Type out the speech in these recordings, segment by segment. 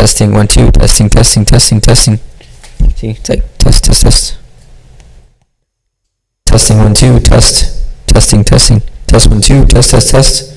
Testing 1 2. Testing testing testing testing. See, it's like test test test. Testing 1 2. Test testing testing. Test 1 2. Test test test.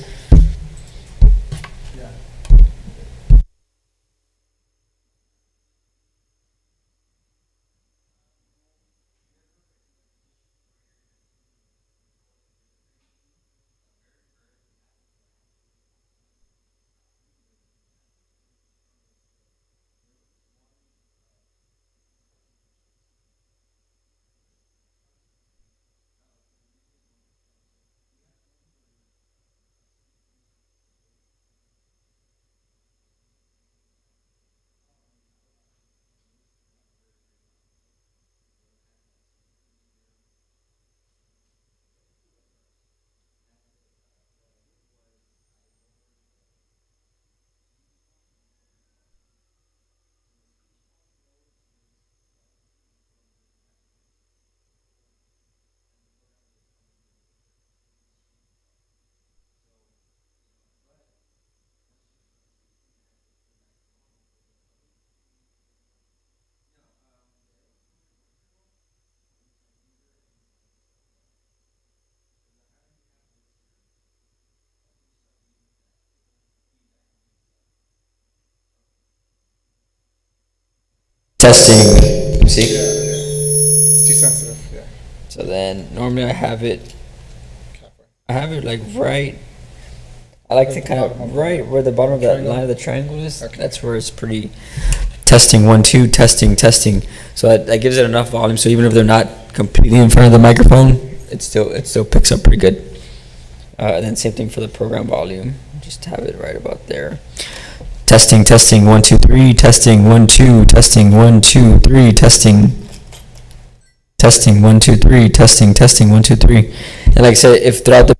Testing. See? It's too sensitive. Yeah. So then normally I have it like right. I like to kind of right where the bottom of that line of the triangle is. Okay. That's where it's pretty. Testing 1 2. Testing testing. So that gives it enough volume. So even if they're not completely in front of the microphone, it still picks up pretty good. And then same thing for the program volume. Just have it right about there. Testing testing 1 2 3. Testing 1 2. Testing 1 2 3. Testing. Testing 1 2 3. Testing testing 1 2 3. And like I said, if throughout the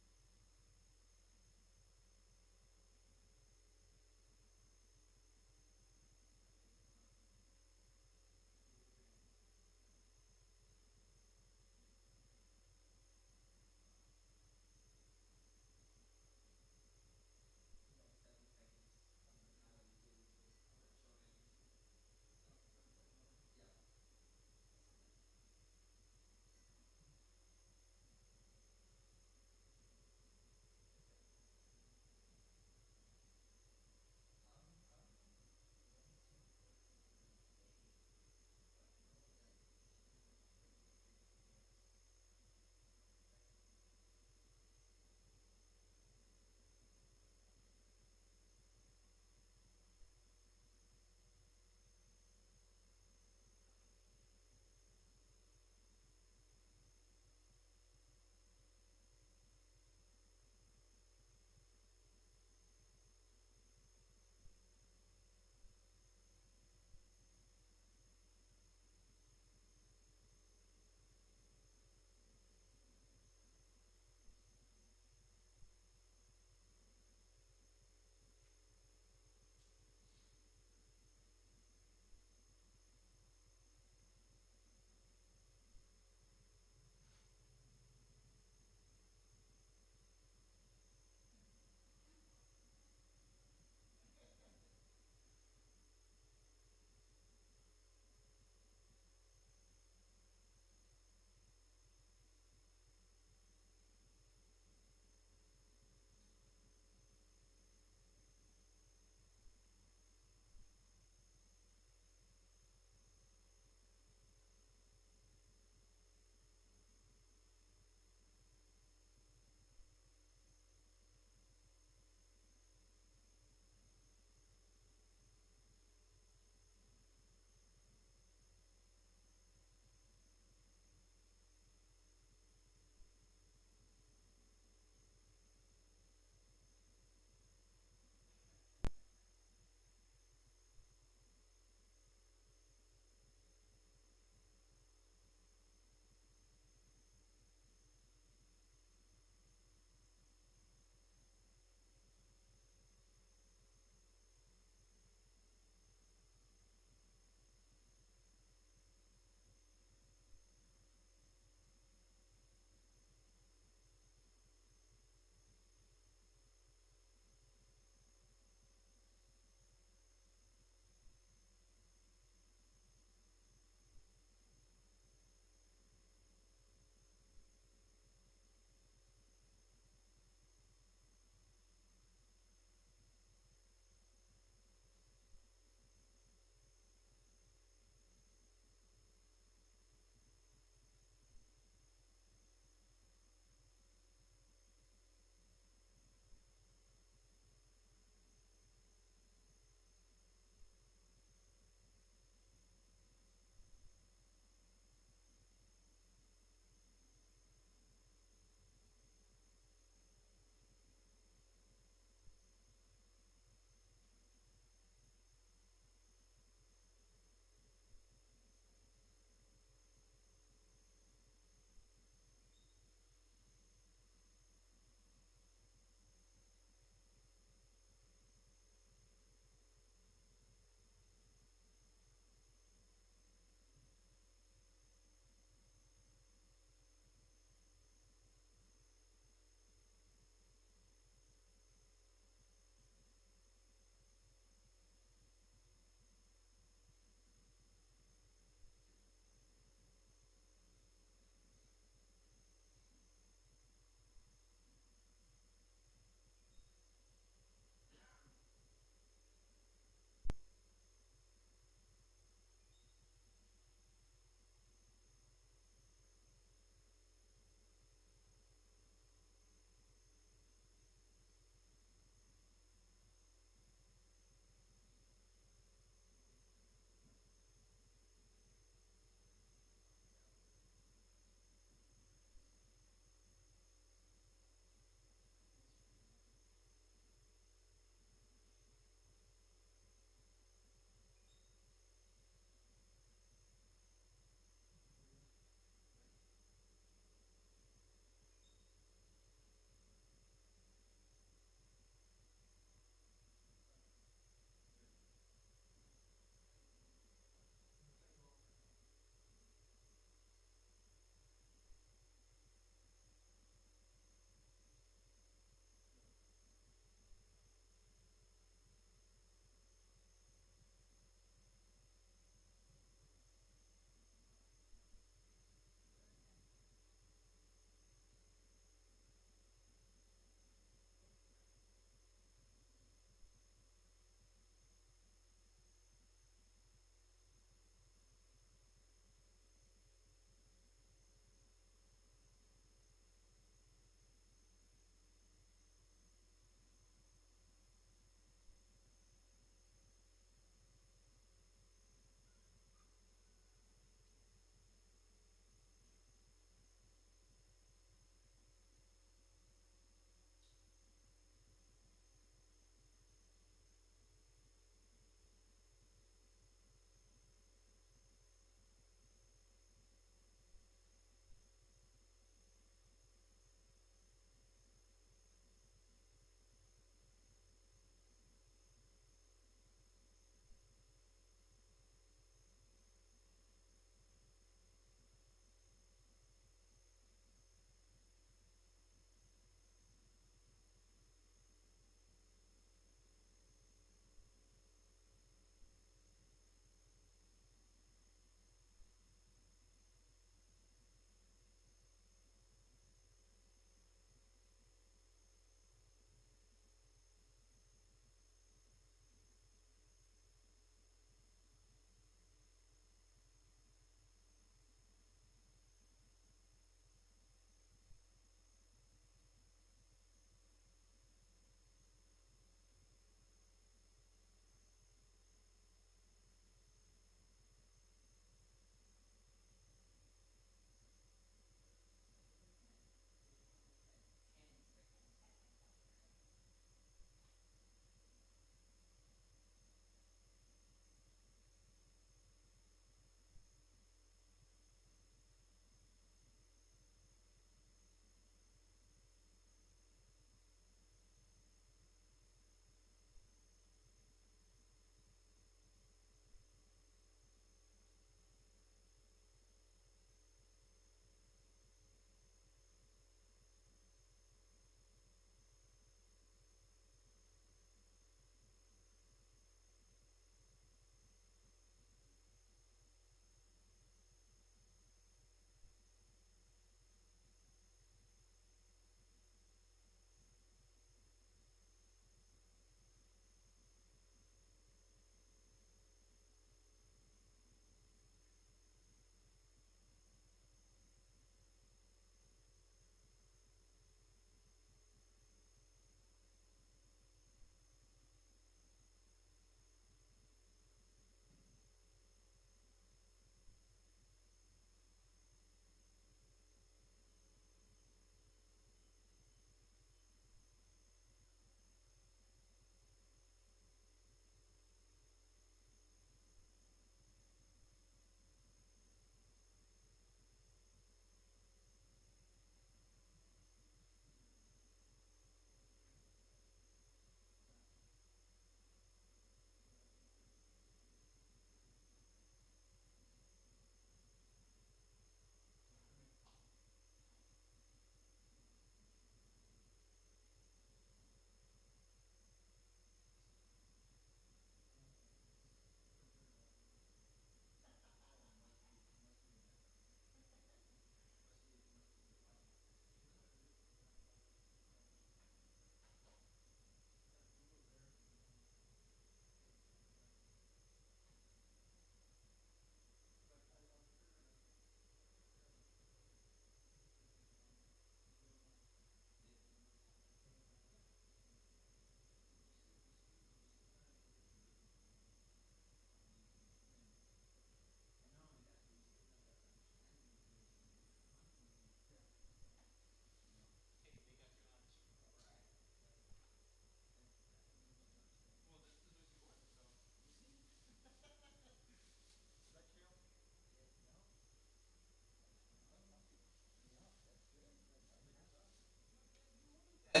You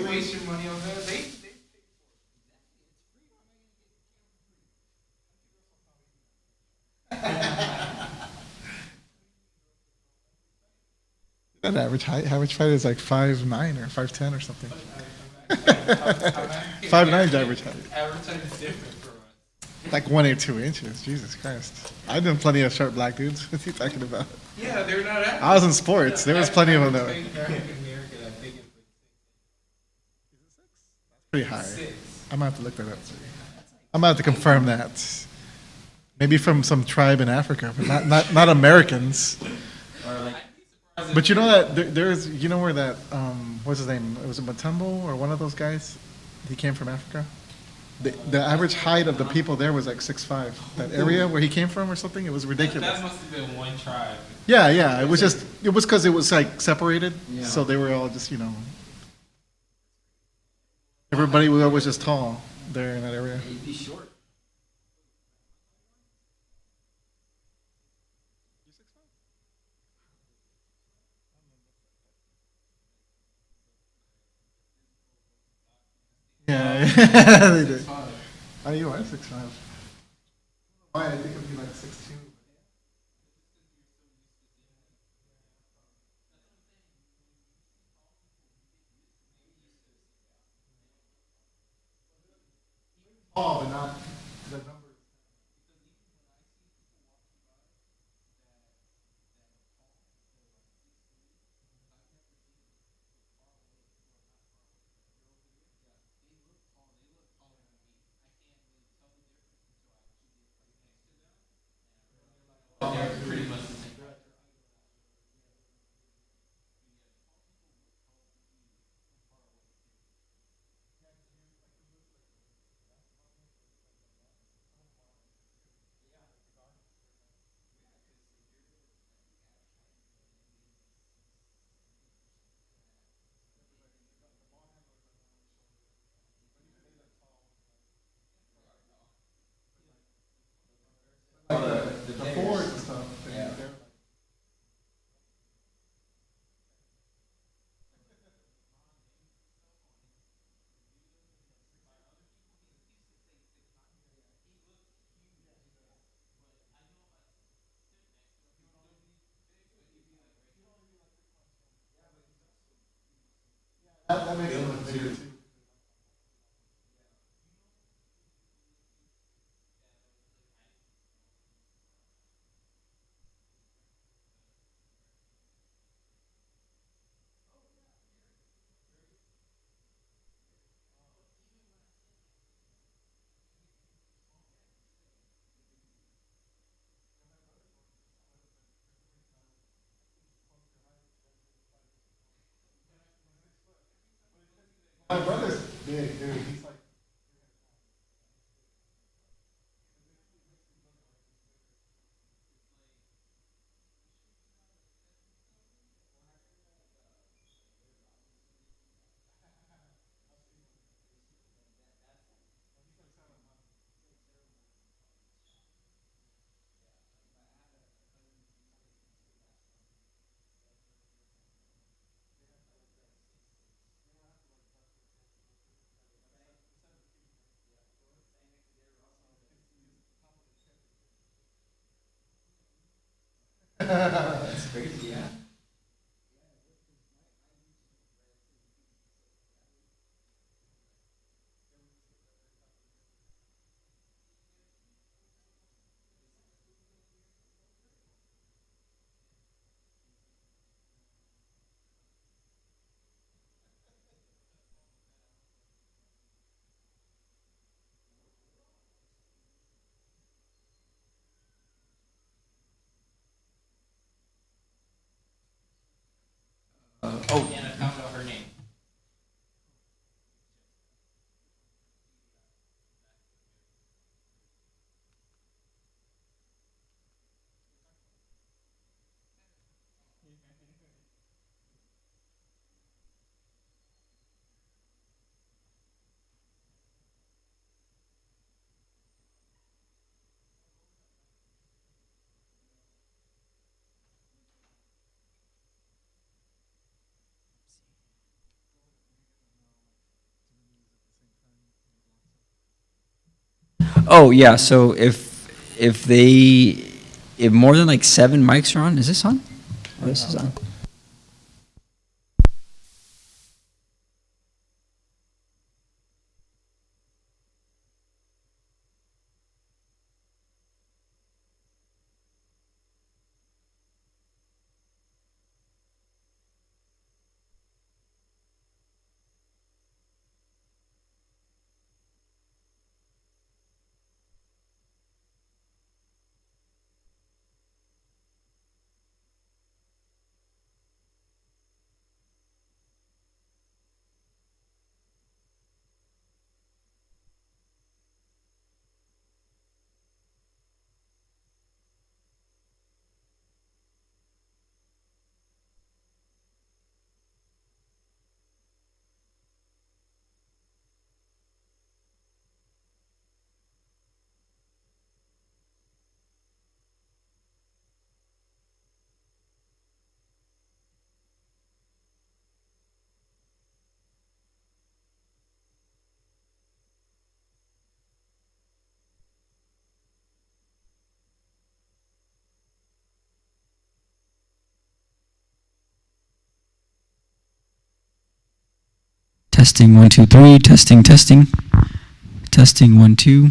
waste your money on that. That average height is like 5'9" or 5'10" or something. 5'9" is average height. Average height is different for us. Like 1 or 2 inches. Jesus Christ. I've done plenty of short black dudes. What's he talking about? Yeah, they're not average. I was in sports. There was plenty of them that were African American, I think it's pretty high. 6. I'm gonna have to look that up. I'm gonna have to confirm that. Maybe from some tribe in Africa, but not Americans. But you know that there's where that what's his name? Was it Matumbo or one of those guys? He came from Africa. The average height of the people there was like 6'5". That area where he came from or something, it was ridiculous. That must have been one tribe. Yeah. It was because it was like separated, so they were all just everybody was just tall there in that area. He'd be short. Yeah, they did. Oh, you are 6'5". Why? I think it'd be like 6'2". Tall, but not the numbers. They're pretty much the same. The forwards and stuff. They're that makes them look bigger too. My brother's big, dude. He's like. That's crazy, yeah. And I found out her name. Oh, yeah, so if more than like 7 mics are on, is this on? Oh, this is on. Testing 1 2 3. Testing testing. Testing 1 2.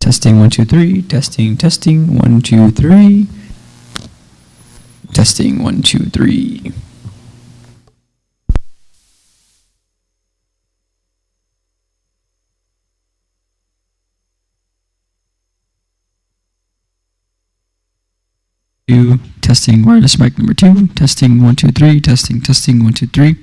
Testing 1 2 3. Testing 1 2 3. Testing 1 2 3. Testing wireless mic number 2. Testing 1 2 3. Testing 1 2 3.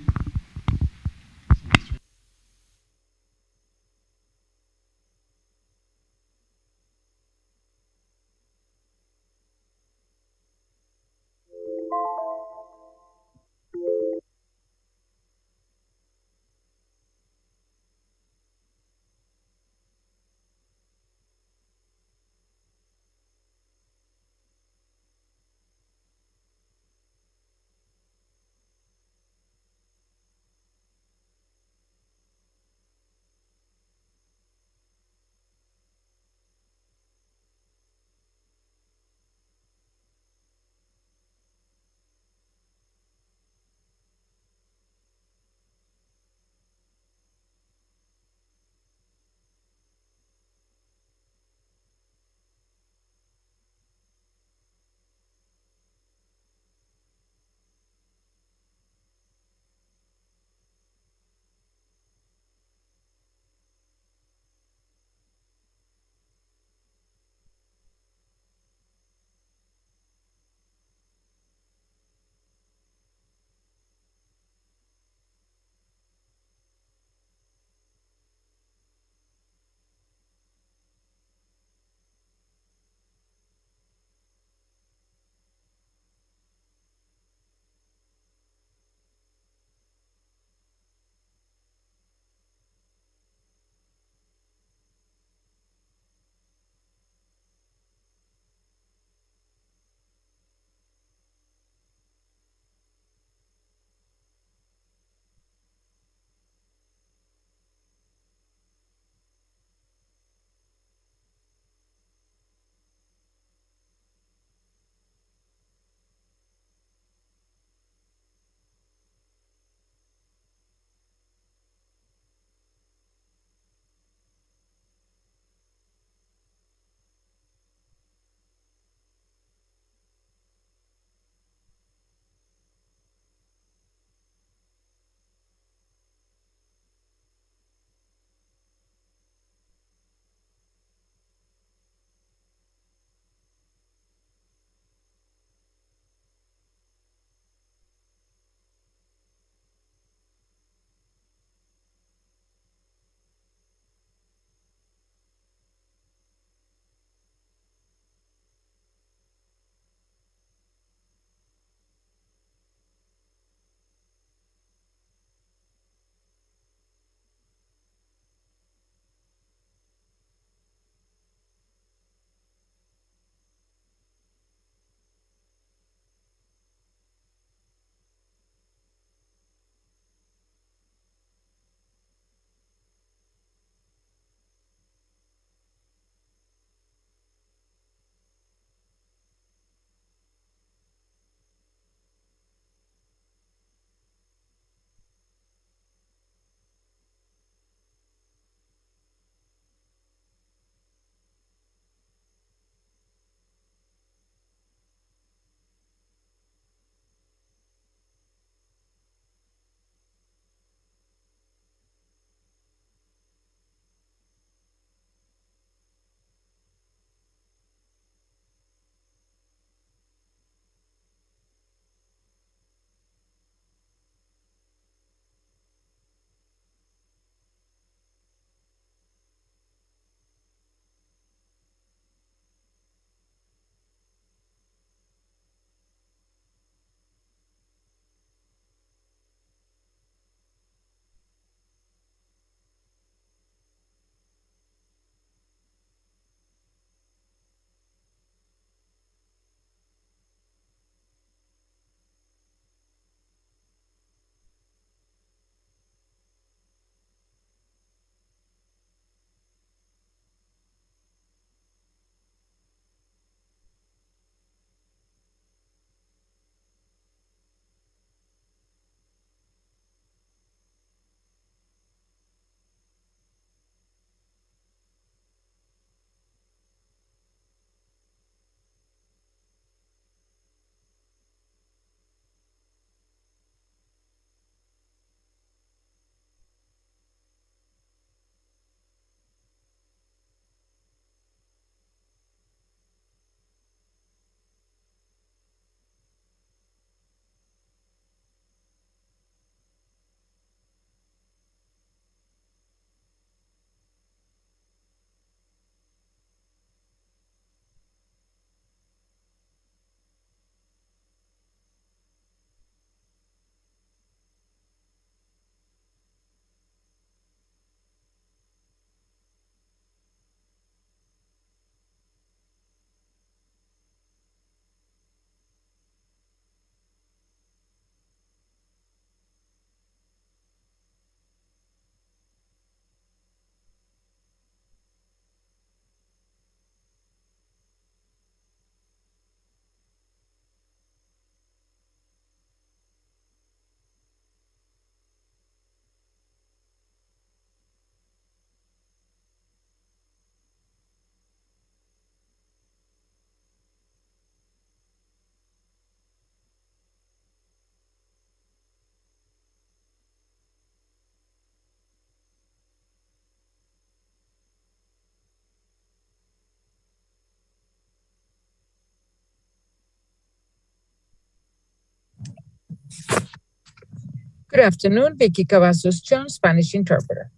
Good afternoon, Vicky Cavazos Jones, Spanish interpreter.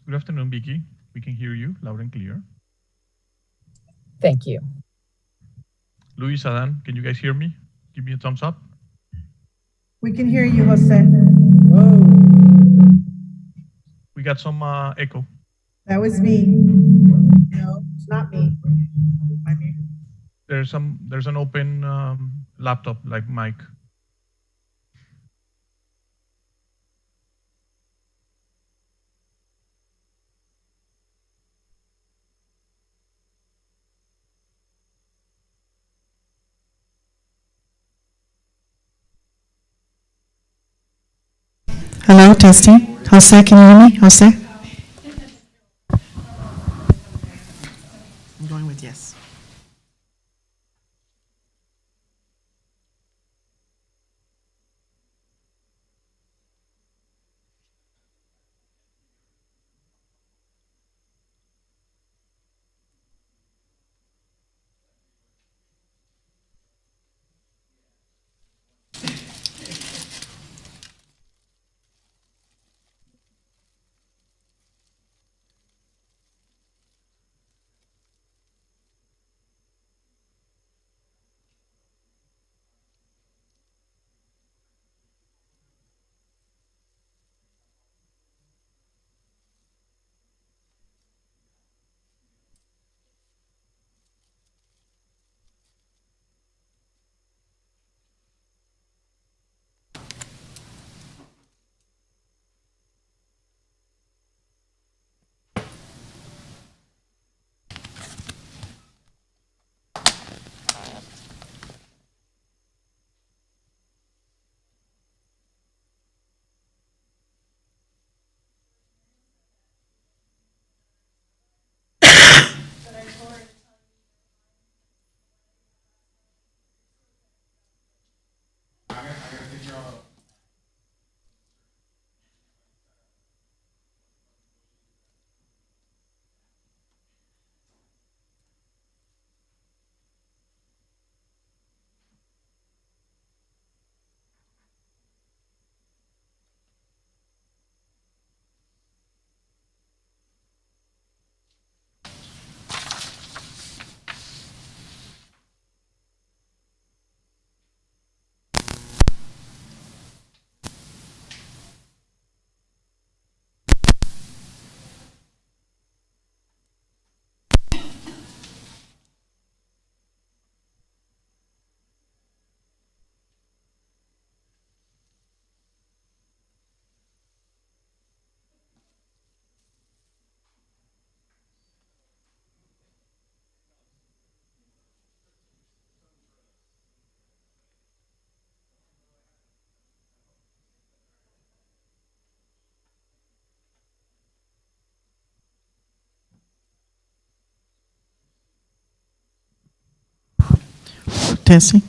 Good afternoon, Vicky. We can hear you loud and clear. Thank you. Luis, Adan, can you guys hear me? Give me a thumbs up. We can hear you, Jose. We got some echo. That was me. No, it's not me. I'm here. There's an open laptop like mic. Hello, testing. Jose, can you hear me? Jose? I'm going with yes. Testing.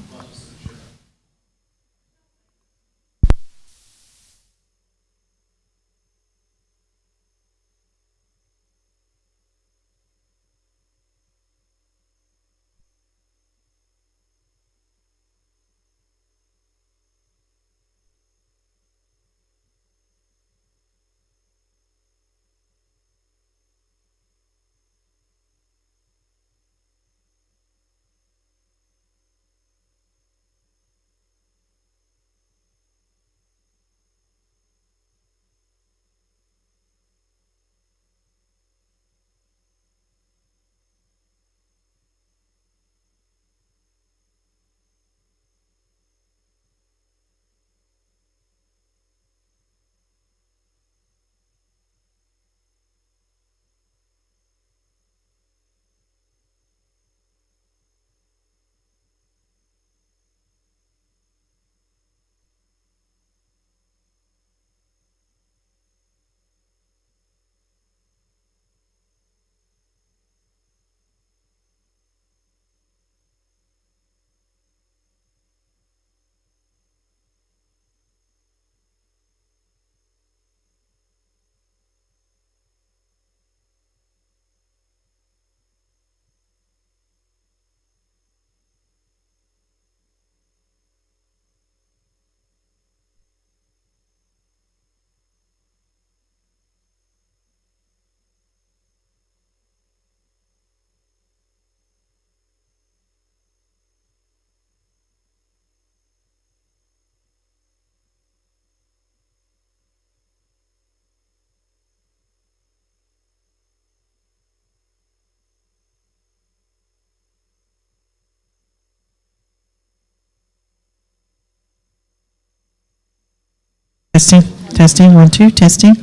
Testing, testing, 1, 2, testing.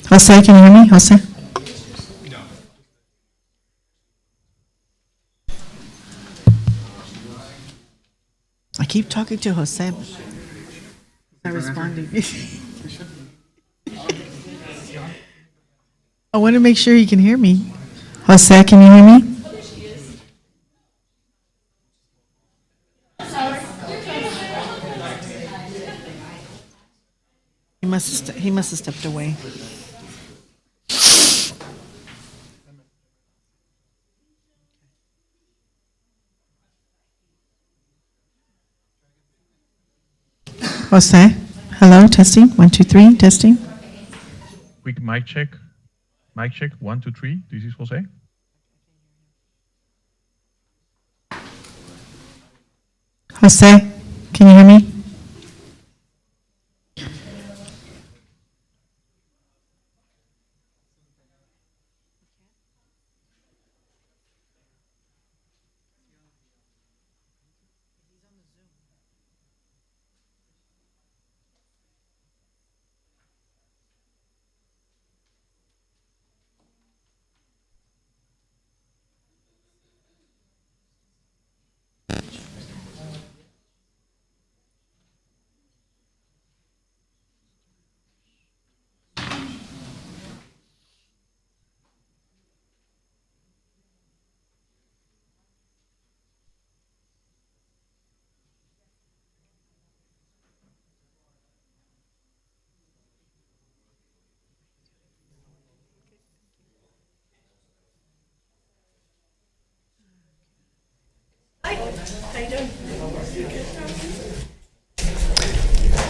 Jose, can you hear me? Jose? I keep talking to Jose, but he's not responding. I want to make sure he can hear me. Jose, can you hear me? He must have stepped away. Jose, hello, testing, 1, 2, 3, testing. Quick mic check. Mic check, 1, 2, 3. This is Jose. Jose, can you hear me?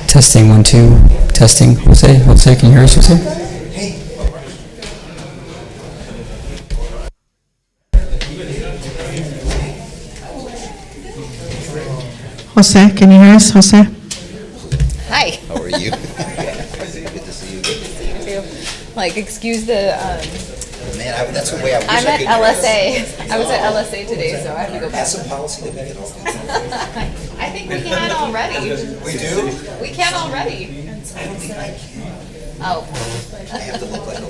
Testing, 1, 2, testing. Jose, can you hear us, Jose? Jose, can you hear us, Jose? Hi. How are you? Good to see you. Good to see you. Too. Like, excuse the, Man, that's the way I wish I'm I at could. LSA. I was at LSA today, so I have to go back. That's a policy that we can all do. I think we can already. We do? We can already. I don't think I can. Oh. I have to look like a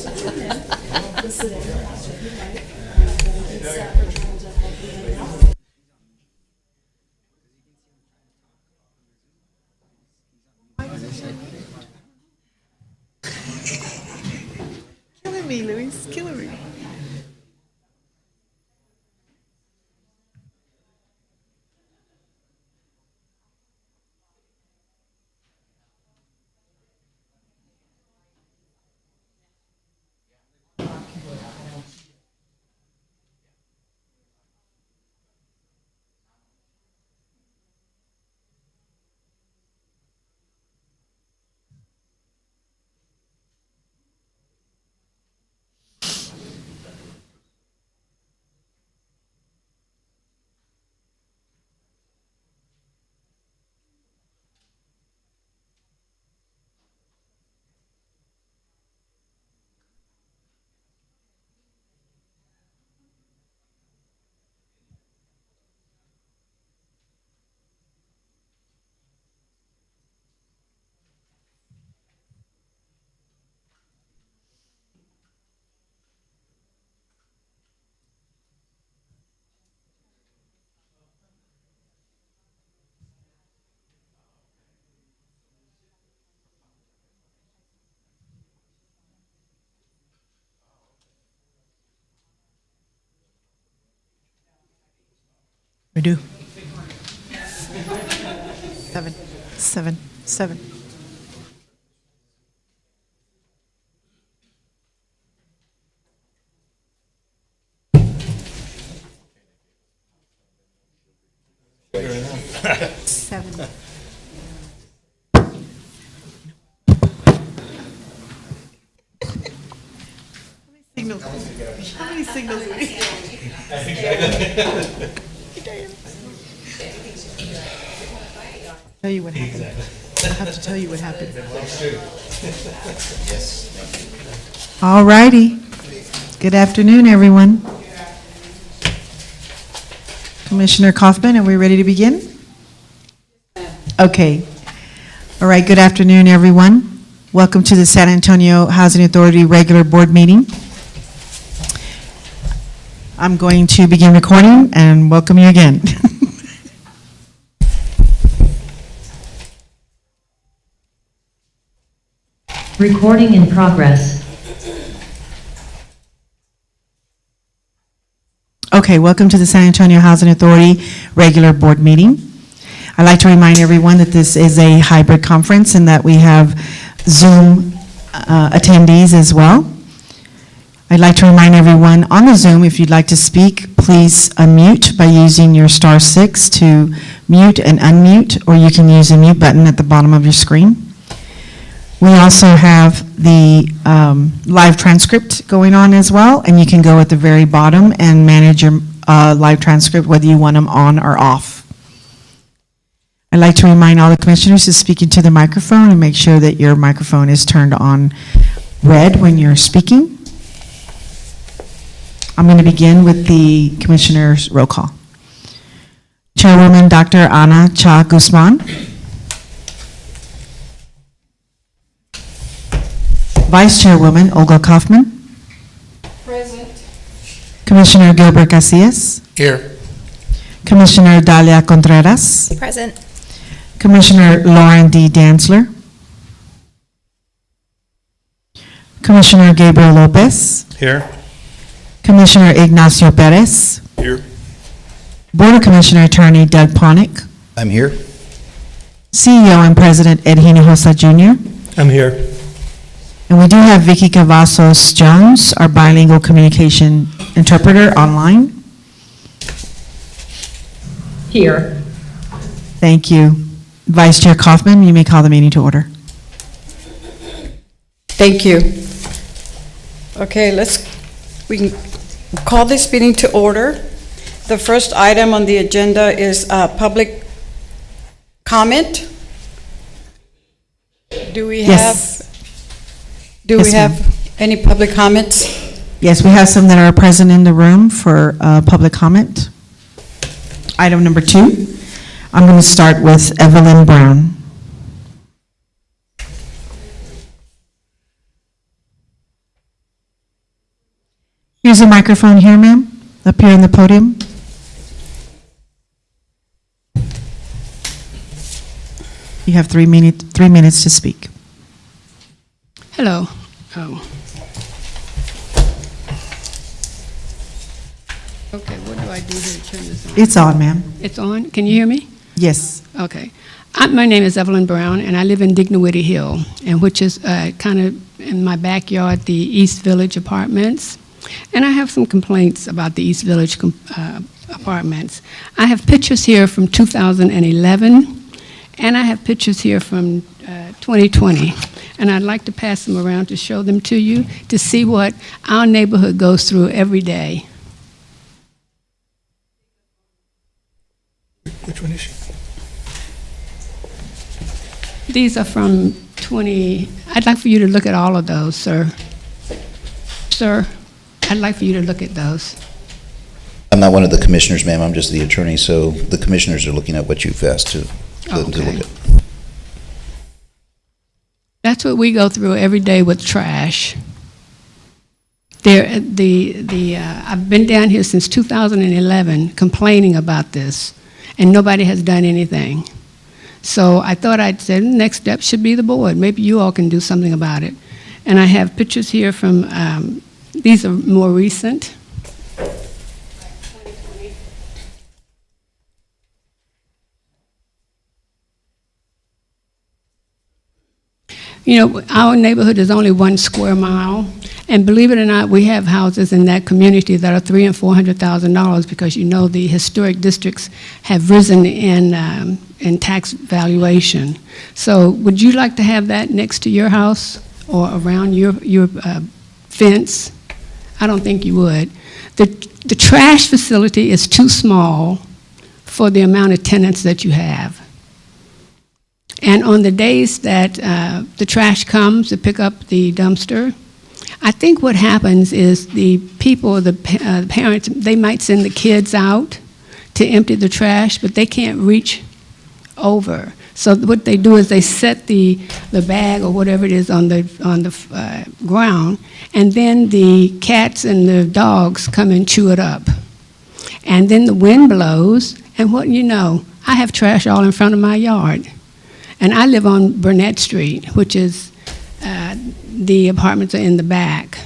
Killing me, Luis, killing me. We do. 7, 7, 7. Seven. Signals. How many signals do we tell you what happened. I have to tell you what happened. All righty. Good afternoon, everyone. Commissioner Kaufman, are we ready to begin? Okay. All right, good afternoon, everyone. Welcome to the San Antonio Housing Authority regular board meeting. I'm going to begin recording and welcome you again. Recording in progress. Okay, welcome to the San Antonio Housing Authority regular board meeting. I'd like to remind everyone that this is a hybrid conference and that we have Zoom attendees as well. I'd like to remind everyone on the Zoom, if you'd like to speak, please unmute by using your *6 to mute and unmute, or you can use the mute button at the bottom of your screen. We also have the live transcript going on as well, and you can go at the very bottom and manage your live transcript, whether you want them on or off. I'd like to remind all the commissioners to speak into the microphone and make sure that your microphone is turned on red when you're speaking. I'm going to begin with the commissioners' roll call. Chairwoman Dr. Ana Cha Guzman. Vice Chairwoman Olga Kaufman. Present. Commissioner Gilbert Casillas. Here. Commissioner Dalia Contreras. Present. Commissioner Lauren D. Dantzler. Commissioner Gabriel Lopez. Here. Commissioner Ignacio Perez. Here. Board of Commissioner Attorney Doug Ponick. I'm here. CEO and President Ed Hinojosa Jr. I'm here. And we do have Vicky Cavazos Jones, our bilingual communication interpreter, online. Here. Thank you. Vice Chair Kaufman, you may call the meeting to order. Thank you. Okay, we can call this meeting to order. The first item on the agenda is public comment. Do we Yes. have any public comments? Yes, we have some that are present in the room for public comment. Item number 2, I'm going to start with Evelyn Brown. Here's a microphone here, ma'am, up here on the podium. You have 3 minutes to speak. Hello. Oh. Okay, what do I do here to turn this on? It's on, ma'am. It's on? Can you hear me? Yes. Okay. My name is Evelyn Brown, and I live in Dignowity Hill, and which is kind of in my backyard, the East Village Apartments. And I have some complaints about the East Village Apartments. I have pictures here from 2011, and I have pictures here from 2020. And I'd like to pass them around to show them to you, to see what our neighborhood goes through every day. Which one is she? These are from 20, I'd like for you to look at all of those, sir. Sir, I'd like for you to look at those. I'm not one of the commissioners, ma'am. I'm just the attorney, so the commissioners are looking at what you've asked to look at. That's what we go through every day with trash. I've been down here since 2011 complaining about this, and nobody has done anything. So I thought I'd say the next step should be the board. Maybe you all can do something about it. And I have pictures here from, these are more recent. You know, our neighborhood is only 1 square mile, and believe it or not, we have houses in that community that are $300,000 and $400,000 because you know the historic districts have risen in tax valuation. So, would you like to have that next to your house or around your fence? I don't think you would. The trash facility is too small for the amount of tenants that you have. And on the days that the trash comes to pick up the dumpster, I think what happens is the people, the parents, they might send the kids out to empty the trash, but they can't reach over. So what they do is they set the bag or whatever it is on the ground, and then the cats and the dogs come and chew it up. And then the wind blows, and what you know, I have trash all in front of my yard. And I live on Burnett Street, which is, the apartments are in the back.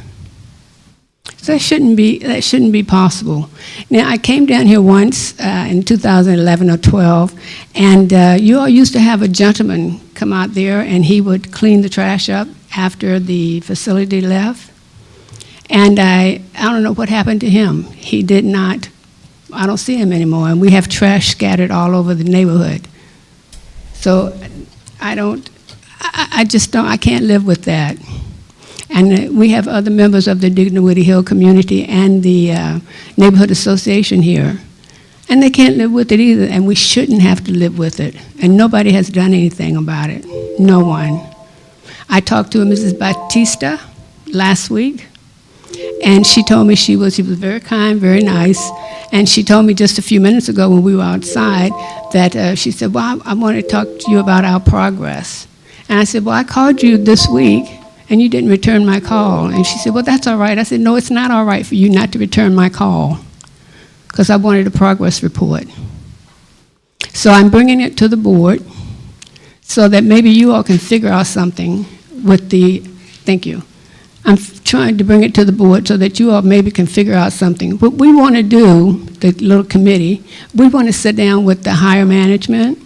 So that shouldn't be possible. Now, I came down here once in 2011 or 12, and you all used to have a gentleman come out there, and he would clean the trash up after the facility left. And I don't know what happened to him. He did not, I don't see him anymore, and we have trash scattered all over the neighborhood. So I can't live with that. And we have other members of the Dignity Hill community and the neighborhood association here. And they can't live with it either, and we shouldn't have to live with it. And nobody has done anything about it. No one. I talked to Mrs. Batista last week, and she told me she was very kind, very nice. And she told me just a few minutes ago when we were outside that she said, well, I want to talk to you about our progress. And I said, well, I called you this week, and you didn't return my call. And she said, well, that's all right. I said, no, it's not all right for you not to return my call, because I wanted a progress report. So I'm bringing it to the board so that maybe you all can figure out something with thank you. I'm trying to bring it to the board so that you all maybe can figure out something. What we want to do, the little committee, we want to sit down with the higher management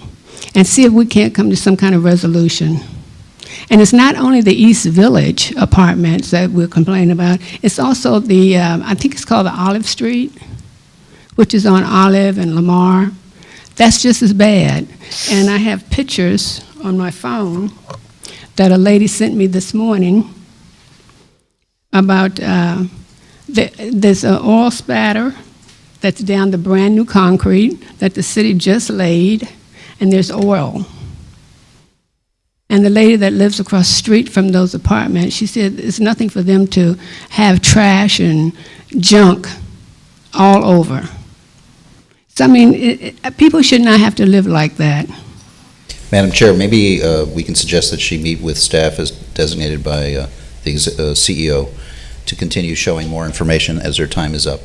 and see if we can't come to some kind of resolution. And it's not only the East Village apartments that we're complaining about, it's also the, I think it's called the Olive Street, which is on Olive and Lamar. That's just as bad. And I have pictures on my phone that a lady sent me this morning about there's an oil spatter that's down the brand new concrete that the city just laid, and there's oil. And the lady that lives across the street from those apartments, she said it's nothing for them to have trash and junk all over. So, I mean, people should not have to live like that. Madam Chair, maybe we can suggest that she meet with staff as designated by the CEO to continue showing more information as her time is up.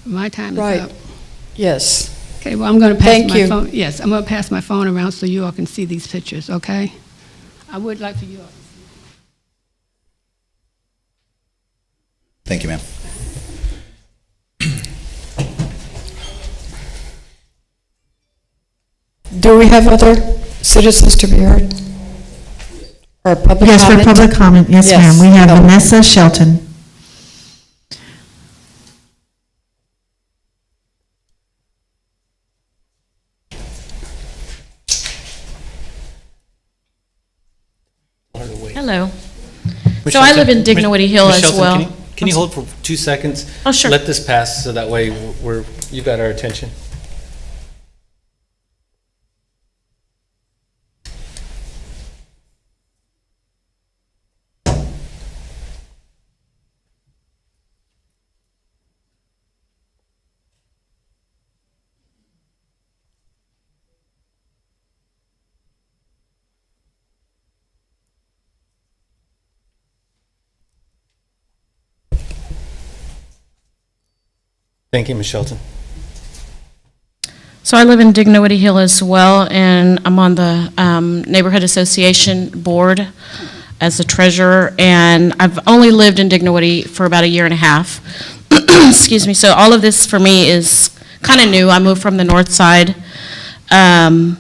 My time is Right. up. Yes. Okay, well, I'm going to pass Thank my you. phone. Yes, I'm going to pass my phone around so you all can see these pictures, okay? I would like for you all to see. Thank you, ma'am. Do we have other citizens to be heard? Or public Yes, for comment? public comment, yes, Yes, ma'am. We have public. Vanessa Shelton. Hello. So I live in Dignity Hill as Shelton, well. Can you hold for 2 seconds? Oh, sure. Let this pass, so that way you've got our attention. Thank you, Ms. Shelton. So I live in Dignity Hill as well, and I'm on the Neighborhood Association Board as the treasurer, and I've only lived in Dignity for about a year and a half. Excuse me. So all of this for me is kind of new. I moved from the north side, and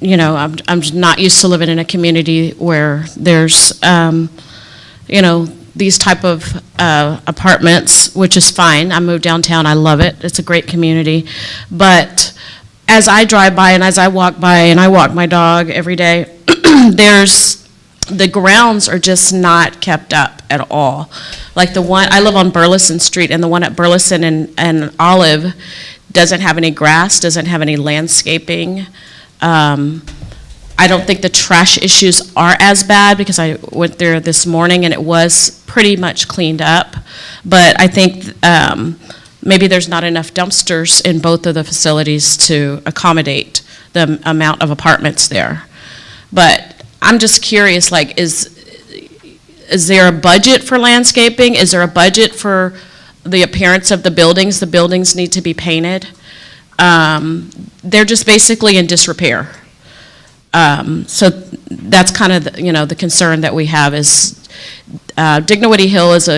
you know, I'm just not used to living in a community where there's you know, these type of apartments, which is fine. I moved downtown, I love it. It's a great community. But as I drive by and as I walk by, and I walk my dog every day, the grounds are just not kept up at all. Like the one, I live on Burleson Street, and the one at Burleson and Olive doesn't have any grass, doesn't have any landscaping. I don't think the trash issues are as bad, because I went there this morning and it was pretty much cleaned up. But I think maybe there's not enough dumpsters in both of the facilities to accommodate the amount of apartments there. But I'm just curious, like, is there a budget for landscaping? Is there a budget for the appearance of the buildings? The buildings need to be painted. They're just basically in disrepair. So that's kind of, the concern that we have is Dignity Hill is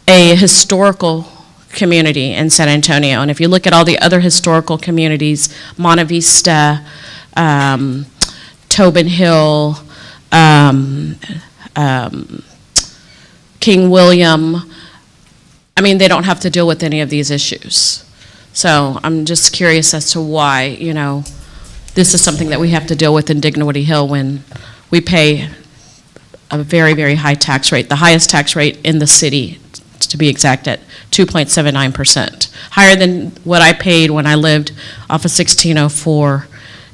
a historical community in San Antonio. And if you look at all the other historical communities, Monte Vista, Tobin Hill, King William, I mean, they don't have to deal with any of these issues. So I'm just curious as to why, this is something that we have to deal with in Dignity Hill when we pay a very, very high tax rate, the highest tax rate in the city, to be exact, at 2.79%, higher than what I paid when I lived off of 1604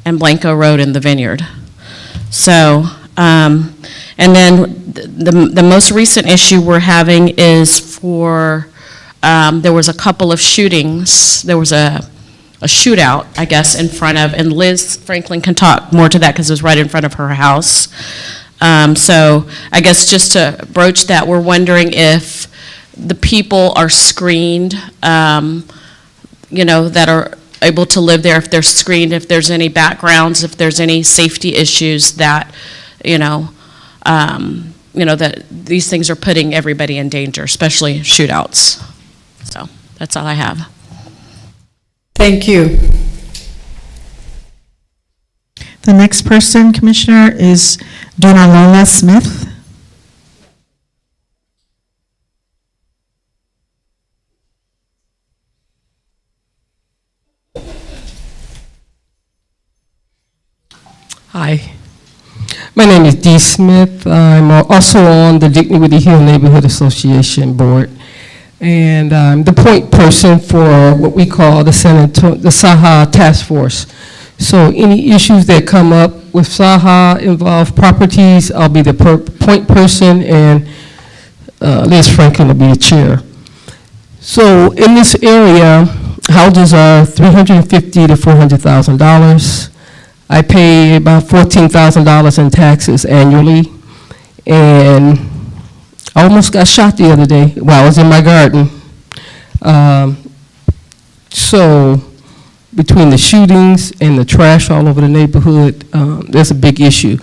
and Blanco Road in the Vineyard. So, and then the most recent issue we're having is for, there was a couple of shootings. There was a shootout, I guess, in front of, and Liz Franklin can talk more to that because it was right in front of her house. So I guess just to broach that, we're wondering if the people are screened, that are able to live there, if they're screened, if there's any backgrounds, if there's any safety issues that, that these things are putting everybody in danger, especially shootouts. So that's all I have. Thank you. The next person, Commissioner, is Donna Lola Smith. Hi, my name is Dee Smith. I'm also on the Dignity Hill Neighborhood Association Board, and I'm the point person for what we call the Saha Task Force. So any issues that come up with Saha involved properties, I'll be the point person, and Liz Franklin will be the chair. So in this area, houses are $350,000 to $400,000. I pay about $14,000 in taxes annually, and I almost got shot the other day while I was in my garden. So between the shootings and the trash all over the neighborhood, there's a big issue.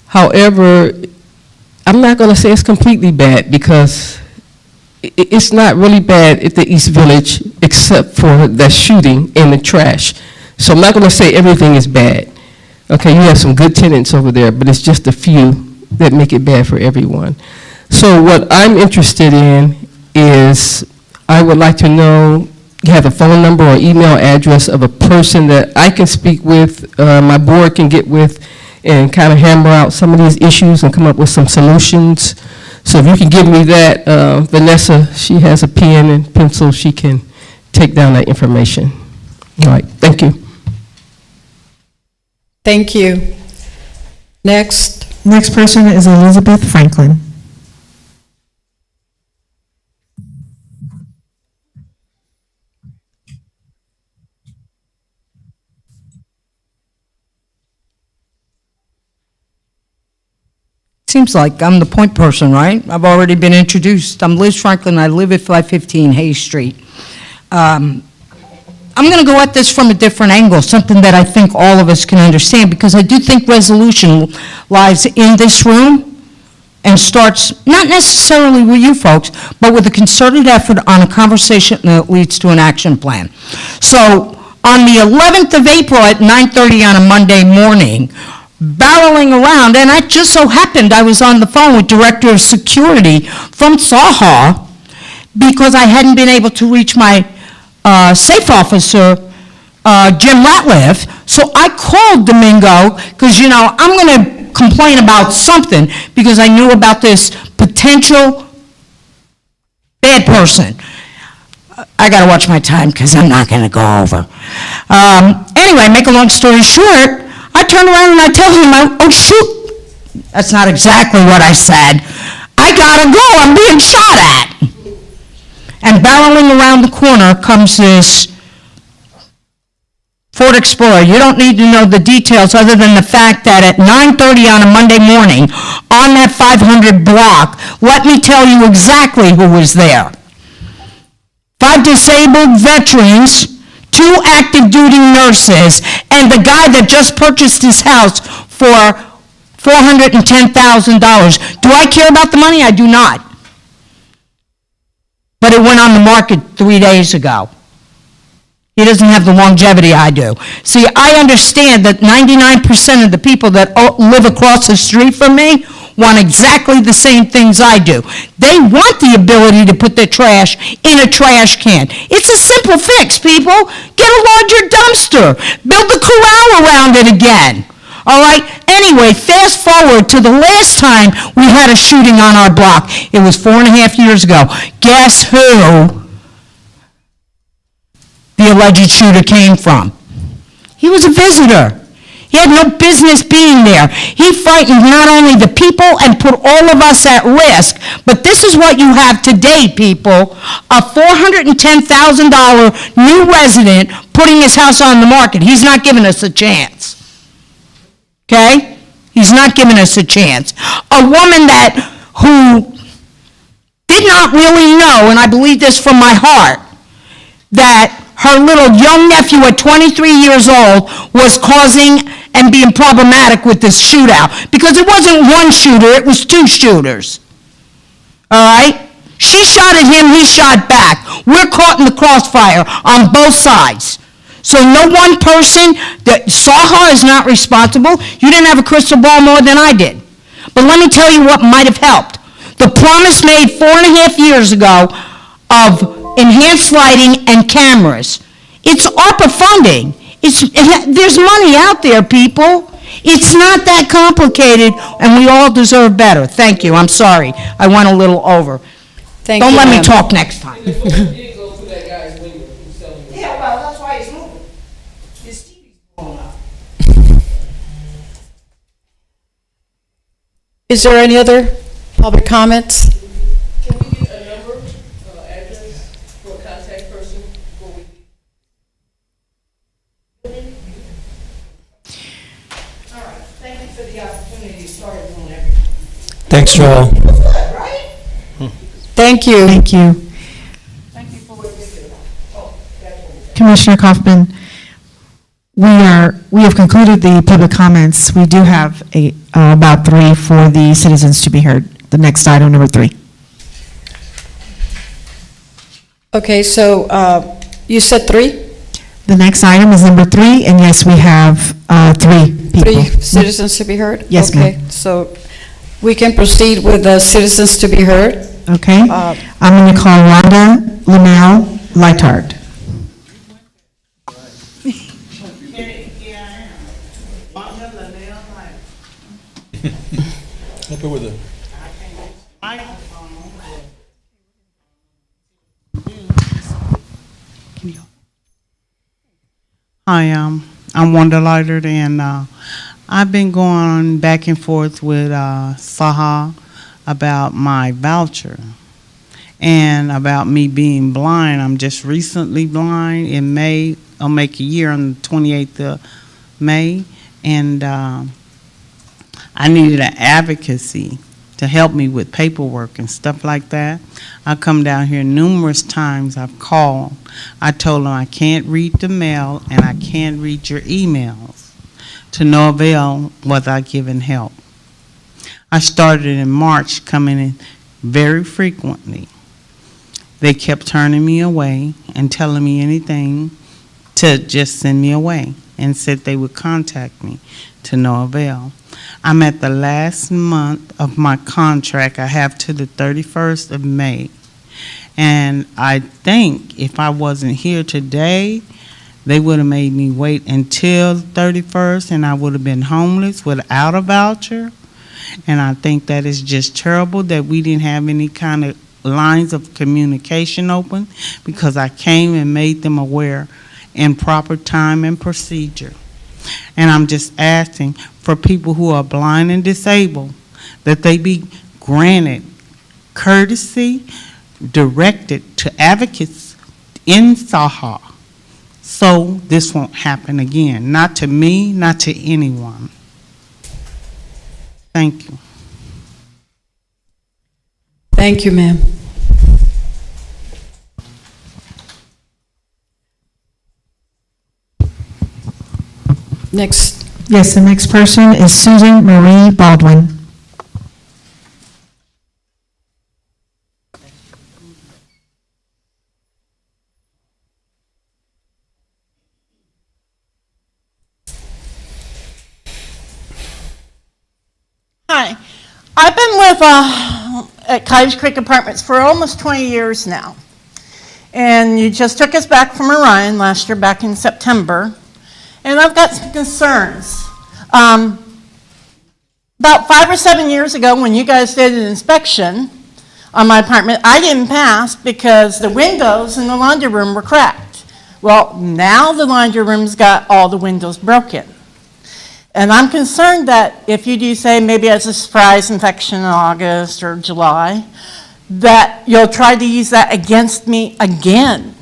However, I'm not going to say it's completely bad because it's not really bad at the East Village except for the shooting and the trash. So I'm not going to say everything is bad. Okay, you have some good tenants over there, but it's just a few that make it bad for everyone. So what I'm interested in is I would like to know, you have a phone number or email address of a person that I can speak with, my board can get with, and kind of hammer out some of these issues and come up with some solutions. So if you can give me that, Vanessa, she has a pen and pencil, she can take down that information. All right, thank you. Thank you. Next. Next person is Elizabeth Franklin. Seems like I'm the point person, right? I've already been introduced. I'm Liz Franklin. I live at 515 Hayes Street. I'm going to go at this from a different angle, something that I think all of us can understand, because I do think resolution lies in this room and starts not necessarily with you folks, but with a concerted effort on a conversation that leads to an action plan. So on the 11th of April at 9:30 on a Monday morning, barreling around, and it just so happened I was on the phone with Director of Security from Saha because I hadn't been able to reach my safe officer, Jim Ratliff. So I called Domingo because, I'm going to complain about something because I knew about this potential bad person. I got to watch my time because I'm not going to go over. Anyway, make a long story short, I turn around and I tell him, oh shoot, that's not exactly what I said. I got to go, I'm being shot at. And barreling around the corner comes this Ford Explorer. You don't need to know the details other than the fact that at 9:30 on a Monday morning, on that 500 block, let me tell you exactly who was there. 5 disabled veterans, 2 active duty nurses, and the guy that just purchased his house for $410,000. Do I care about the money? I do not. But it went on the market 3 days ago. He doesn't have the longevity I do. See, I understand that 99% of the people that live across the street from me want exactly the same things I do. They want the ability to put their trash in a trash can. It's a simple fix, people. Get a larger dumpster. Build the corral around it again. All right? Anyway, fast forward to the last time we had a shooting on our block. It was 4.5 years ago. Guess who the alleged shooter came from? He was a visitor. He had no business being there. He frightened not only the people and put all of us at risk, but this is what you have today, people. A $410,000 new resident putting his house on the market. He's not giving us a chance. Okay? He's not giving us a chance. A woman who did not really know, and I believe this from my heart, that her little young nephew at 23 years old was causing and being problematic with this shootout. Because it wasn't one shooter, it was 2 shooters. All right? She shot at him, he shot back. We're caught in the crossfire on both sides. So no one person that saw her is not responsible. You didn't have a crystal ball more than I did. But let me tell you what might have helped. The promise made 4.5 years ago of enhanced lighting and cameras. It's ARPA funding. There's money out there, people. It's not that complicated, and we all deserve better. Thank you. I'm sorry. I went a little over. Thank Don't you, let me ma'am. talk next time. Yeah, well, that's why he's moving. His TV's blowing up. Is there any other public comments? Can we get a number, address for a contact person before we leave? All right, thank you for the opportunity to start doing everything. Thanks, Joel. That's good, right? Thank you. Thank you. Thank you for what you do. Oh, that's what Commissioner Kaufman, we have concluded the public comments. We do have about 3 for the citizens to be heard. The next item, number 3. Okay, so you said 3? The next item is number 3, and yes, we have 3 people. 3 citizens to be heard? Yes, ma'am. Okay, so we can proceed with the citizens to be heard. Okay. I'm going to call Rhonda Linnell Lightard. Up with it. Hi, I'm Wanda Lightard, and I've been going back and forth with Saha about my voucher and about me being blind. I'm just recently blind. In May, I'll make a year on the 28th of May, and I needed an advocacy to help me with paperwork and stuff like that. I come down here numerous times. I've called. I told them I can't read the mail and I can't read your emails. To no avail was I given help. I started in March coming in very frequently. They kept turning me away and telling me anything to just send me away and said they would contact me. To no avail. I'm at the last month of my contract. I have to the 31st of May. And I think if I wasn't here today, they would have made me wait until the 31st, and I would have been homeless without a voucher. And I think that is just terrible that we didn't have any kind of lines of communication open, because I came and made them aware in proper time and procedure. And I'm just asking for people who are blind and disabled that they be granted courtesy directed to advocates in Saha so this won't happen again. Not to me, not to anyone. Thank you. Thank you, ma'am. Next. Yes, the next person is Susan Marie Baldwin. Hi, I've been with at Cottage Creek Apartments for almost 20 years now. And you just took us back from Orion last year, back in September. And I've got some concerns. About 5 or 7 years ago, when you guys did an inspection on my apartment, I didn't pass because the windows in the laundry room were cracked. Well, now the laundry room's got all the windows broken. And I'm concerned that if you do say maybe as a surprise infection in August or July, that you'll try to use that against me again.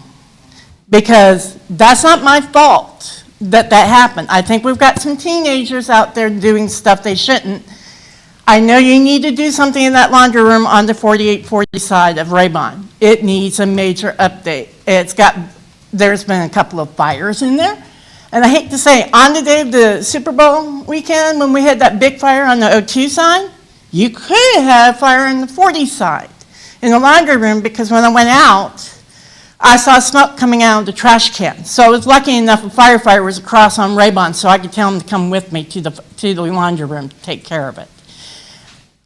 Because that's not my fault that happened. I think we've got some teenagers out there doing stuff they shouldn't. I know you need to do something in that laundry room on the 4840 side of Raybon. It needs a major update. There's been a couple of fires in there. And I hate to say, on the day of the Super Bowl weekend, when we had that big fire on the O2 side, you could have had a fire on the 40 side in the laundry room, because when I went out, I saw smoke coming out of the trash can. So I was lucky enough a firefighter was across on Raybon, so I could tell him to come with me to the laundry room to take care of it.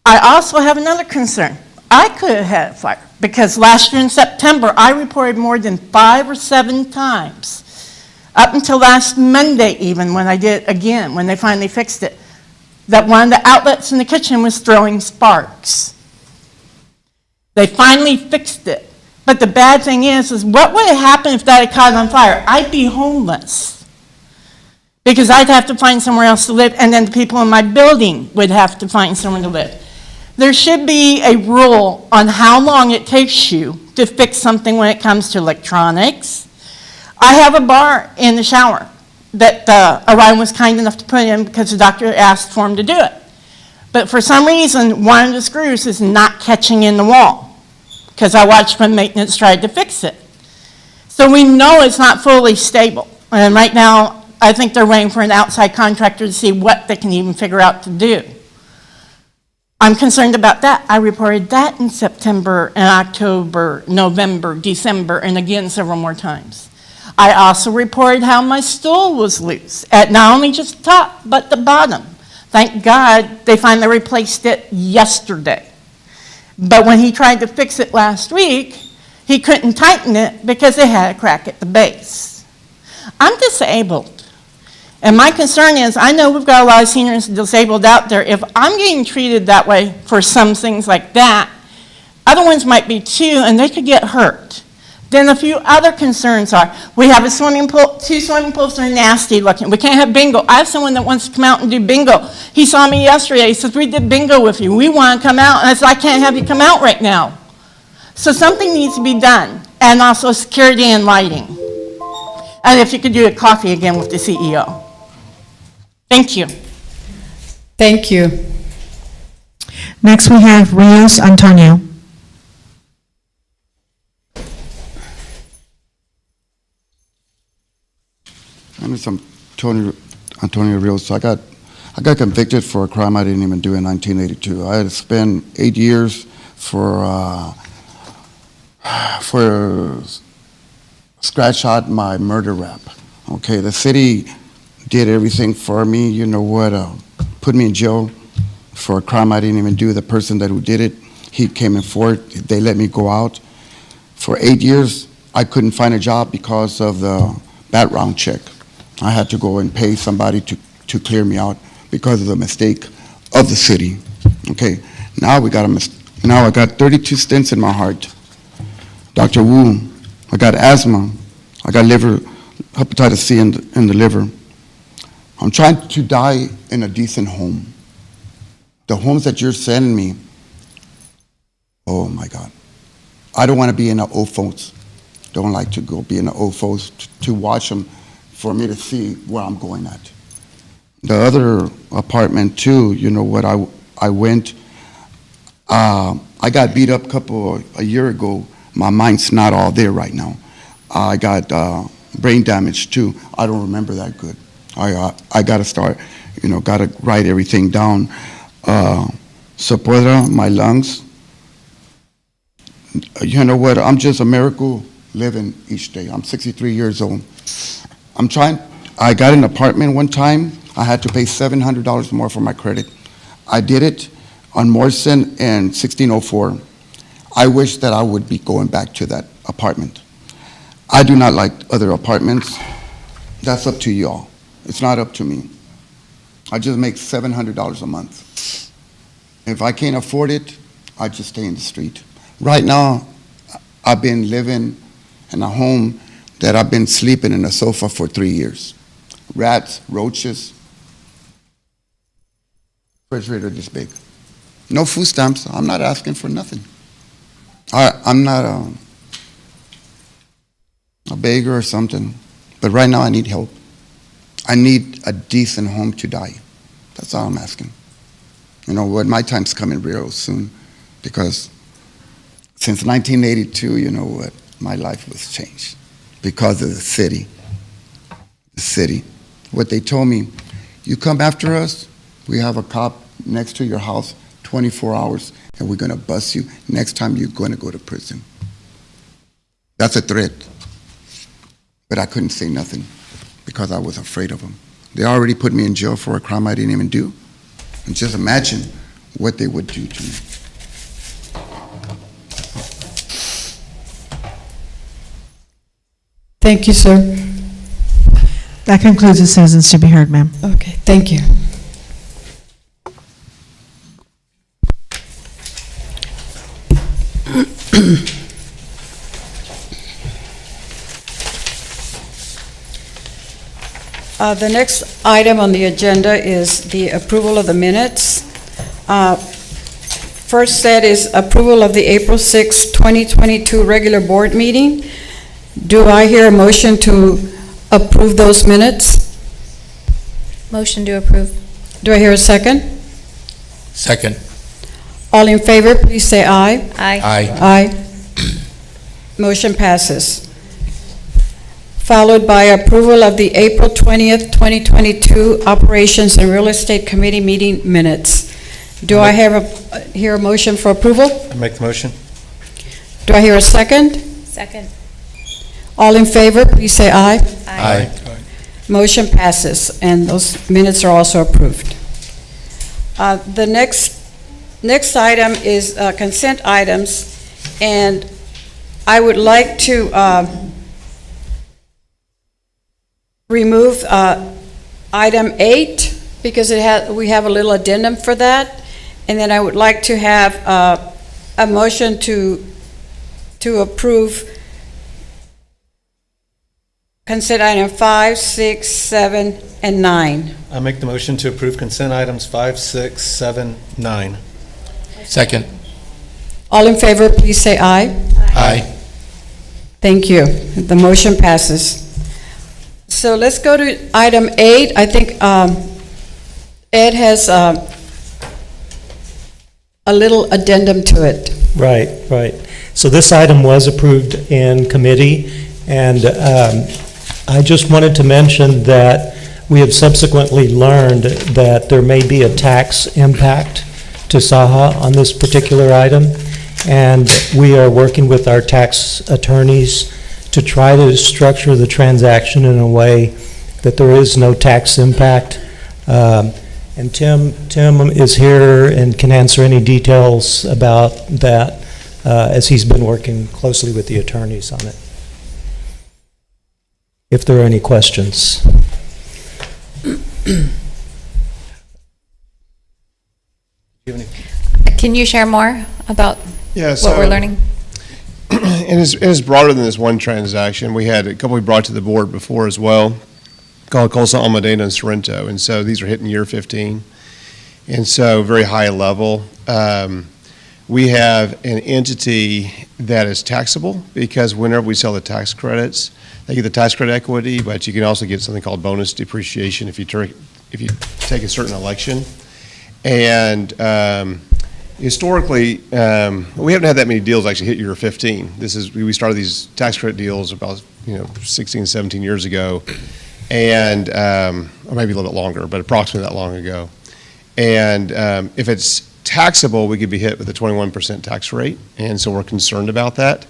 I also have another concern. I could have had a fire, because last year in September, I reported more than 5 or 7 times. Up until last Monday even, when I did it again, when they finally fixed it, that one of the outlets in the kitchen was throwing sparks. They finally fixed it. But the bad thing is what would have happened if that had caught on fire? I'd be homeless. Because I'd have to find somewhere else to live, and then the people in my building would have to find somewhere to live. There should be a rule on how long it takes you to fix something when it comes to electronics. I have a bar in the shower that Orion was kind enough to put in because the doctor asked for him to do it. But for some reason, one of the screws is not catching in the wall, because I watched when maintenance tried to fix it. So we know it's not fully stable. And right now, I think they're waiting for an outside contractor to see what they can even figure out to do. I'm concerned about that. I reported that in September and October, November, December, and again several more times. I also reported how my stool was loose at not only just the top, but the bottom. Thank God they finally replaced it yesterday. But when he tried to fix it last week, he couldn't tighten it because it had a crack at the base. I'm disabled. And my concern is, I know we've got a lot of seniors and disabled out there. If I'm getting treated that way for some things like that, other ones might be too, and they could get hurt. Then a few other concerns are, we have a swimming pool, 2 swimming pools that are nasty looking. We can't have bingo. I have someone that wants to come out and do bingo. He saw me yesterday. He says, we did bingo with you. We want to come out. And I said, I can't have you come out right now. So something needs to be done. And also security and lighting. And if you could do a coffee again with the CEO. Thank you. Thank you. Next we have Rios Antonio. My name is Antonio Rios. I got convicted for a crime I didn't even do in 1982. I had to spend 8 years for scratch out my murder rap. Okay, the city did everything for me. You know what? Put me in jail for a crime I didn't even do. The person who did it, he came in for it. They let me go out. For 8 years, I couldn't find a job because of the background check. I had to go and pay somebody to clear me out because of the mistake of the city. Okay, now I got 32 stents in my heart. Dr. Wu, I got asthma. I got liver hepatitis C in the liver. I'm trying to die in a decent home. The homes that you're sending me, oh my God. I don't want to be in an old folks don't like to go be in the old folks to watch them, for me to see where I'm going at. The other apartment too, you know what, I went, I got beat up a year ago. My mind's not all there right now. I got brain damage too. I don't remember that good. I got to start, you know, got to write everything down. Sopuera, my lungs. You know what, I'm just a miracle living each day. I'm 63 years old. I got an apartment one time. I had to pay $700 more for my credit. I did it on Morrison and 1604. I wish that I would be going back to that apartment. I do not like other apartments. That's up to y'all. It's not up to me. I just make $700 a month. If I can't afford it, I just stay in the street. Right now, I've been living in a home that I've been sleeping in a sofa for 3 years. Rats, roaches, refrigerator this big. No food stamps. I'm not asking for nothing. I'm not a beggar or something, but right now I need help. I need a decent home to die. That's all I'm asking. You know what, my time's coming real soon, because since 1982, you know what, my life was changed because of the city. The city. What they told me, you come after us, we have a cop next to your house 24 hours, and we're going to bust you. Next time, you're going to go to prison. That's a threat. But I couldn't say nothing because I was afraid of them. They already put me in jail for a crime I didn't even do. And just imagine what they would do to me. Thank you, sir. That concludes the citizens to be heard, ma'am. Okay, thank you. The next item on the agenda is the approval of the minutes. First set is approval of the April 6, 2022 regular board meeting. Do I hear a motion to approve those minutes? Motion to approve. Do I hear a second? Second. All in favor, please say aye. Aye. Aye. Motion passes. Followed by approval of the April 20th, 2022 Operations and Real Estate Committee meeting minutes. Do I hear a motion for approval? I make the motion. Do I hear a second? Second. All in favor, please say aye. Aye. Motion passes, and those minutes are also approved. The next item is consent items, and I would like to remove item 8 because we have a little addendum for that, and then I would like to have a motion to approve consent item 5, 6, 7, and 9. I make the motion to approve consent items 5, 6, 7, 9. Second. All in favor, please say aye. Aye. Thank you. The motion passes. So let's go to item 8. I think Ed has a little addendum to it. Right, right. So this item was approved in committee, and I just wanted to mention that we have subsequently learned that there may be a tax impact to Saha on this particular item, and we are working with our tax attorneys to try to structure the transaction in a way that there is no tax impact. And Tim is here and can answer any details about that as he's been working closely with the attorneys on it. If there are any questions. Can you share more about Yeah, what we're learning? It is broader than this one transaction. We had a couple we brought to the board before as well, called Colsa Almadena and Sorrento, and so these are hitting year 15, and so very high level. we have an entity that is taxable, because whenever we sell the tax credits, they get the tax credit equity, but you can also get something called bonus depreciation if you take a certain election. And historically, we haven't had that many deals actually hit year 15. We started these tax credit deals about 16, 17 years ago, and or maybe a little bit longer, but approximately that long ago. And if it's taxable, we could be hit with a 21% tax rate, and so we're concerned about that.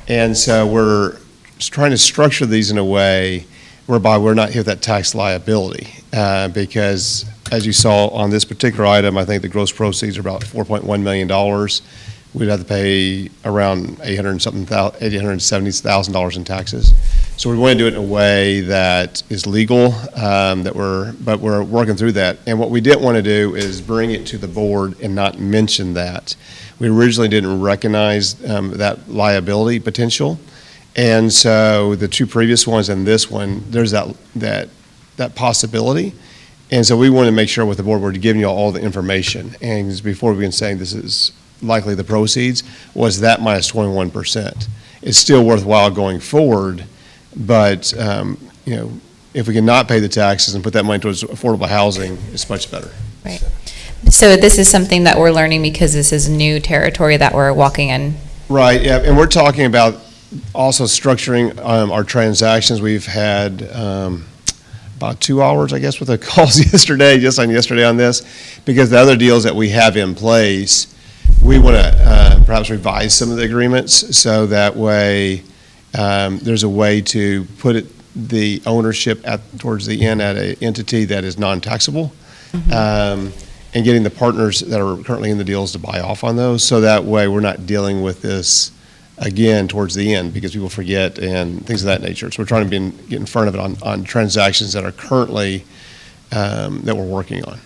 And so we're trying to structure these in a way whereby we're not hit with that tax liability, because as you saw on this particular item, I think the gross proceeds are about $4.1 million. We'd have to pay around $870,000 in taxes. So we want to do it in a way that is legal, but we're working through that. And what we didn't want to do is bring it to the board and not mention that. We originally didn't recognize that liability potential. And so the two previous ones and this one, there's that possibility. And so we wanted to make sure with the board we're giving you all the information. And before we can say this is likely the proceeds, was that minus 21%. It's still worthwhile going forward, but if we can not pay the taxes and put that money towards affordable housing, it's much better. Right. So this is something that we're learning because this is new territory that we're walking in. Right, yeah, and we're talking about also structuring our transactions. We've had about 2 hours, I guess, with the calls yesterday on this, because the other deals that we have in place, we want to perhaps revise some of the agreements so that way there's a way to put the ownership towards the end at an entity that is non-taxable, and getting the partners that are currently in the deals to buy off on those, so that way we're not dealing with this again towards the end because people forget and things of that nature. So we're trying to get in front of it on transactions that are currently that we're working on.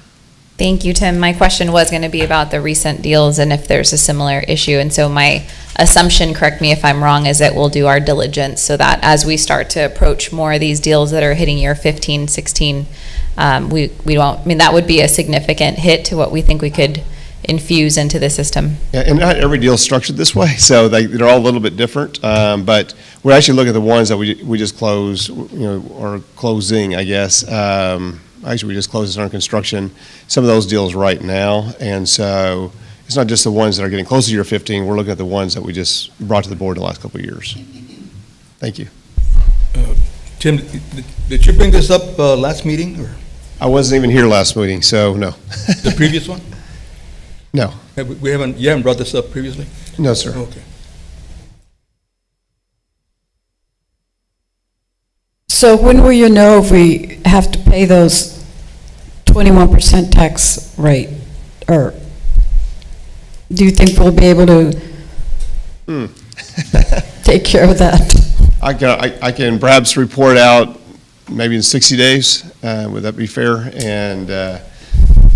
Thank you, Tim. My question was going to be about the recent deals and if there's a similar issue. And so my assumption, correct me if I'm wrong, is that we'll do our diligence so that as we start to approach more of these deals that are hitting year 15, 16, we won't, that would be a significant hit to what we think we could infuse into the system. Yeah, and not every deal is structured this way, so they're all a little bit different. But we're actually looking at the ones that we just closed, or closing, I guess. Actually, we just closed under construction some of those deals right now, and so it's not just the ones that are getting close to year 15. We're looking at the ones that we just brought to the board in the last couple of years. Thank you. Tim, did you bring this up last meeting? Or? I wasn't even here last meeting, so no. The previous one? No. You haven't brought this up previously? No, sir. Okay. So when will you know if we have to pay those 21% tax rate? Or do you think we'll be able to take care of that? I can perhaps report out maybe in 60 days. Would that be fair? And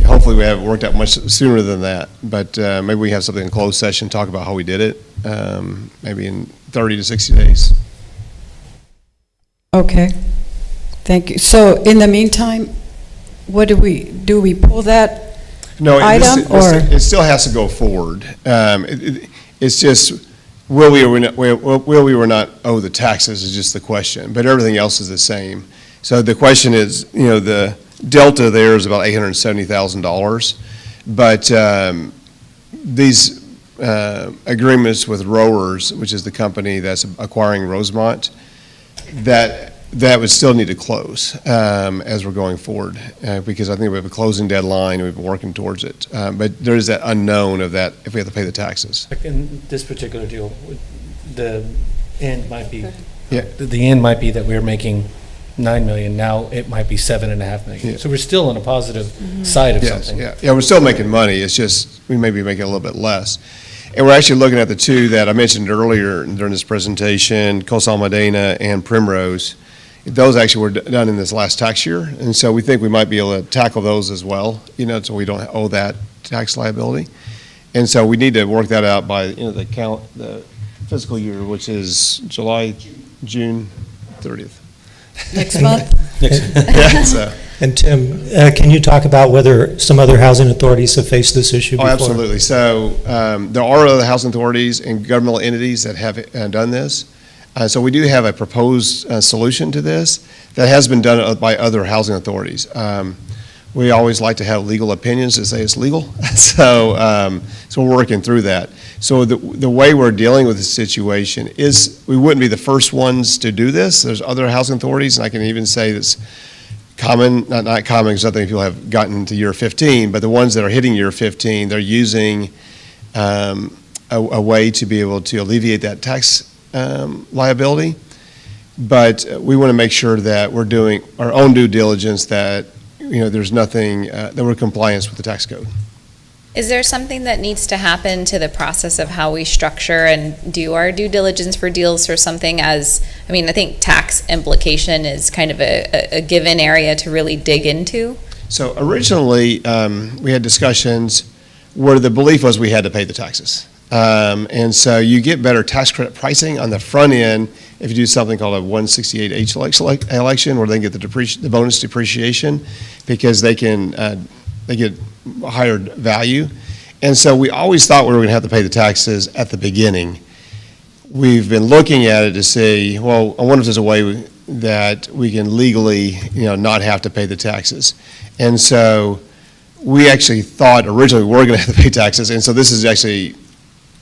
hopefully we have it worked out much sooner than that. But maybe we have something in closed session, talk about how we did it, maybe in 30 to 60 days. Okay, thank you. So in the meantime, what do? We pull that item, or? It still has to go forward. It's just, will we or not owe the taxes is just the question, but everything else is the same. So the question is, the delta there is about $870,000, but these agreements with Rowers, which is the company that's acquiring Rosemont, that would still need to close as we're going forward, because I think we have a closing deadline and we've been working towards it. But there is that unknown of that if we have to pay the taxes. In this particular deal, the end might be, Yeah. the end might be that we're making $9 million. Now it might be $7.5 million. Yeah. So we're still on a positive side of something. Yeah, we're still making money. It's just we may be making a little bit less. And we're actually looking at the two that I mentioned earlier during this presentation, Cosa Almudena and Primrose. Those actually were done in this last tax year, and so we think we might be able to tackle those as well, so we don't owe that tax liability. And so we need to work that out by the fiscal year, which is June 30th. Next month? Yeah, so And Tim, can you talk about whether some other housing authorities have faced this issue Oh, before? absolutely. So there are other housing authorities and governmental entities that have done this. So we do have a proposed solution to this that has been done by other housing authorities. We always like to have legal opinions to say it's legal, so we're working through that. So the way we're dealing with the situation is we wouldn't be the first ones to do this. There's other housing authorities, and I can even say that's common, not common, because I think people have gotten to year 15, but the ones that are hitting year 15, they're using a way to be able to alleviate that tax liability. But we want to make sure that we're doing our own due diligence, that there's nothing, that we're in compliance with the tax code. Is there something that needs to happen to the process of how we structure and do our due diligence for deals or something? I think tax implication is kind of a given area to really dig into. So originally, we had discussions where the belief was we had to pay the taxes. And so you get better tax credit pricing on the front end if you do something called a 168H election, where they get the bonus depreciation, because they get higher value. And so we always thought we were going to have to pay the taxes at the beginning. We've been looking at it to say, well, I wonder if there's a way that we can legally, not have to pay the taxes. And so we actually thought originally we were going to have to pay taxes, and so this is actually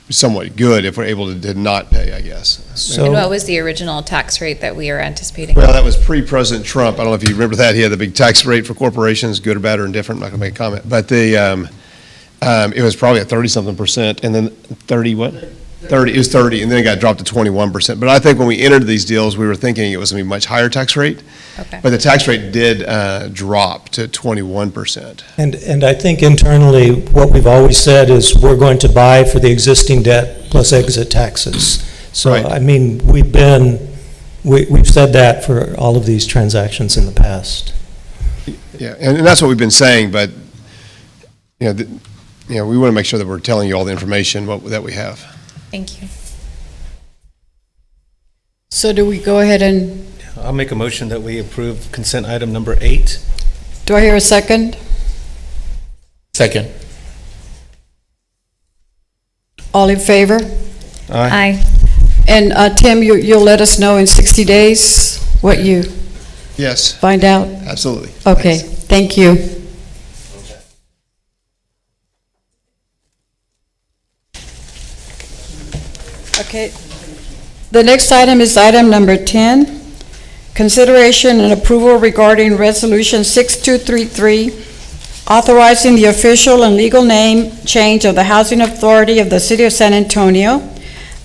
somewhat good if we're able to not pay, I guess. And what was the original tax rate that we are anticipating? Well, that was pre-President Trump. I don't know if you remember that. He had the big tax rate for corporations, good or bad or indifferent. I'm not going to make a comment. But it was probably at 30-something%, and then 30 what? 30. It was 30, and then it got dropped to 21%. But I think when we entered these deals, we were thinking it was going to be a much higher tax rate. Okay. But the tax rate did drop to 21%. And I think internally, what we've always said is we're going to buy for the existing debt plus exit taxes. So, Right. I mean, we've said that for all of these transactions in the past. Yeah, and that's what we've been saying, but, we want to make sure that we're telling you all the information that we have. Thank you. So do we go ahead and, I'll make a motion that we approve consent item number 8. do I hear a second? Second. All in favor? Aye. And Tim, you'll let us know in 60 days what you Yes, find out? absolutely. Okay, thank you. Okay. The next item is item number 10, consideration and approval regarding Resolution 6233, authorizing the official and legal name change of the Housing Authority of the City of San Antonio.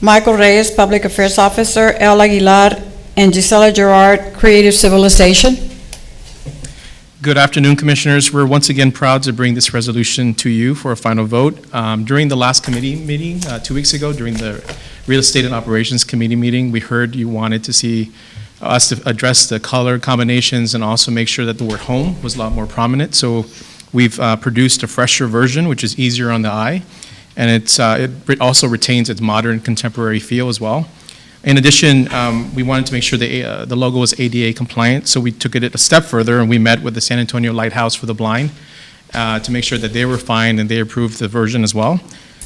Michael Reyes, Public Affairs Officer, El Aguilar, and Gisela Gerard, Creative Civilization. Good afternoon, Commissioners. We're once again proud to bring this resolution to you for a final vote. During the last committee meeting 2 weeks ago, during the Real Estate and Operations Committee meeting, we heard you wanted to see us to address the color combinations and also make sure that the word home was a lot more prominent. So we've produced a fresher version, which is easier on the eye, and it also retains its modern contemporary feel as well. In addition, we wanted to make sure the logo was ADA compliant, so we took it a step further and we met with the San Antonio Lighthouse for the Blind to make sure that they were fine and they approved the version as well.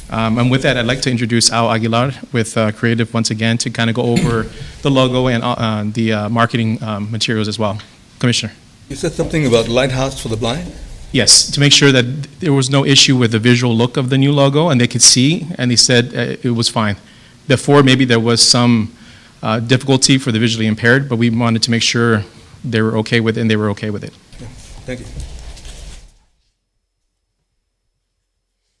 And with that, I'd like to introduce Al Aguilar with Creative once again to kind of go over the logo and the marketing materials as well. Commissioner. You said something about Lighthouse for the Blind? Yes, to make sure that there was no issue with the visual look of the new logo and they could see, and they said it was fine. Before, maybe there was some difficulty for the visually impaired, but we wanted to make sure they were okay with it, and they were okay with it. Thank you.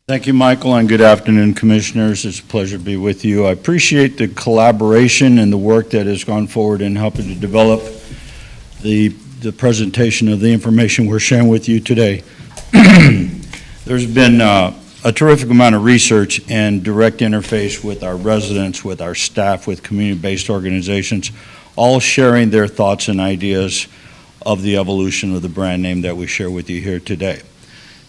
Thank you, Michael, and good afternoon, Commissioners. It's a pleasure to be with you. I appreciate the collaboration and the work that has gone forward in helping to develop the presentation of the information we're sharing with you today. There's been a terrific amount of research and direct interface with our residents, with our staff, with community-based organizations, all sharing their thoughts and ideas of the evolution of the brand name that we share with you here today.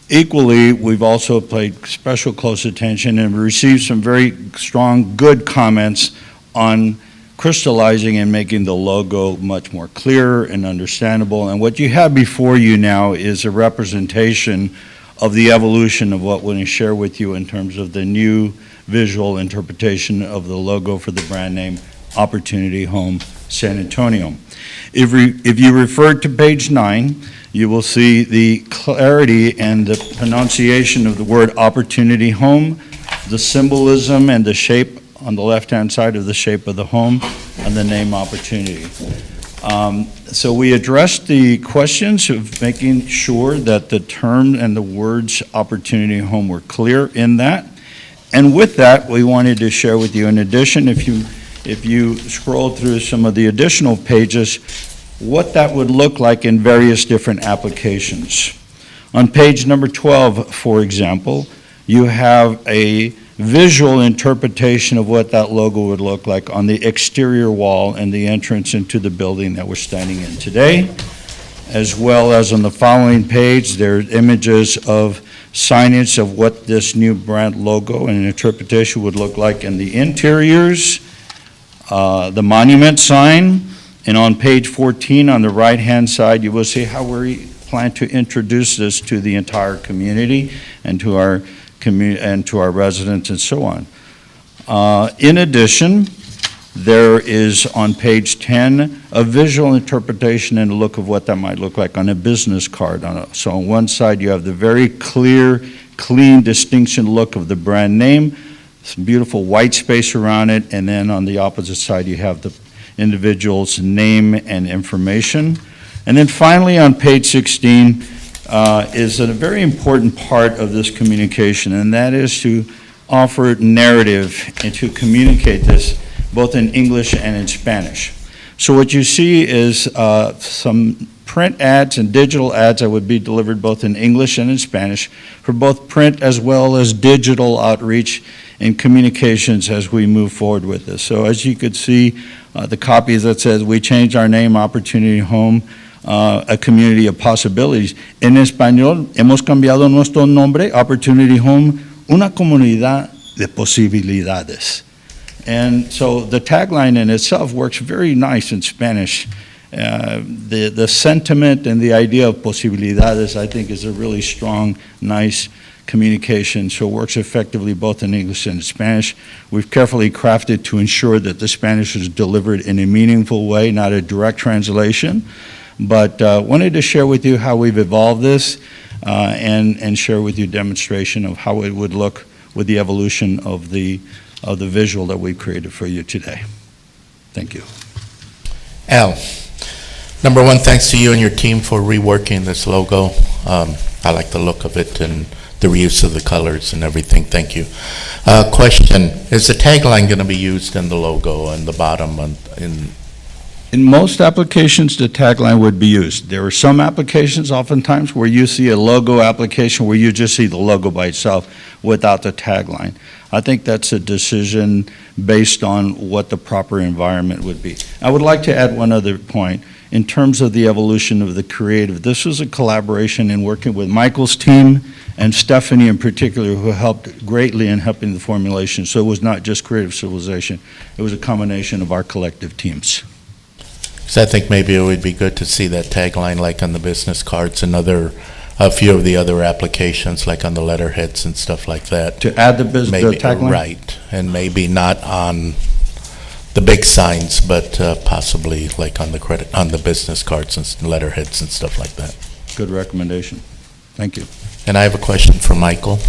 Equally, we've also paid special close attention and received some very strong, good comments on crystallizing and making the logo much more clear and understandable. And what you have before you now is a representation of the evolution of what we're going to share with you in terms of the new visual interpretation of the logo for the brand name Opportunity Home San Antonio. If you refer to page 9, you will see the clarity and the pronunciation of the word Opportunity Home, the symbolism and the shape on the left-hand side of the shape of the home, and the name Opportunity. So we addressed the questions of making sure that the term and the words Opportunity Home were clear in that. And with that, we wanted to share with you, in addition, if you scroll through some of the additional pages, what that would look like in various different applications. On page number 12, for example, you have a visual interpretation of what that logo would look like on the exterior wall and the entrance into the building that we're standing in today, as well as on the following page, there are images of signage of what this new brand logo and interpretation would look like in the interiors, the monument sign, and on page 14 on the right-hand side, you will see how we plan to introduce this to the entire community and to our residents and so on. In addition, there is on page 10 a visual interpretation and a look of what that might look like on a business card. So on one side you have the very clear, clean distinction look of the brand name, some beautiful white space around it, and then on the opposite side you have the individual's name and information. And then finally on page 16 is a very important part of this communication, and that is to offer narrative and to communicate this both in English and in Spanish. So what you see is some print ads and digital ads that would be delivered both in English and in Spanish for both print as well as digital outreach and communications as we move forward with this. So as you could see, the copies that says we changed our name Opportunity Home, a community of possibilities. En español hemos cambiado nuestro nombre Opportunity Home, una comunidad de posibilidades. And so the tagline in itself works very nice in Spanish. The sentiment and the idea of posibilidades, I think, is a really strong, nice communication, so it works effectively both in English and Spanish. We've carefully crafted to ensure that the Spanish is delivered in a meaningful way, not a direct translation, but wanted to share with you how we've evolved this and share with you a demonstration of how it would look with the evolution of the visual that we've created for you today. Thank you. Al, number one, thanks to you and your team for reworking this logo. I like the look of it and the reuse of the colors and everything. Thank you. Question, is the tagline going to be used in the logo and the bottom? In most applications, the tagline would be used. There are some applications oftentimes where you see a logo application where you just see the logo by itself without the tagline. I think that's a decision based on what the proper environment would be. I would like to add one other point. In terms of the evolution of the creative, this was a collaboration in working with Michael's team and Stephanie in particular, who helped greatly in helping the formulation. So it was not just Creative Civilization, it was a combination of our collective teams. So I think maybe it would be good to see that tagline like on the business cards and a few of the other applications, like on the letterheads and stuff like that. To add the tagline? Right, and maybe not on the big signs, but possibly like on the business cards and letterheads and stuff like that. Good recommendation. Thank you. And I have a question for Michael.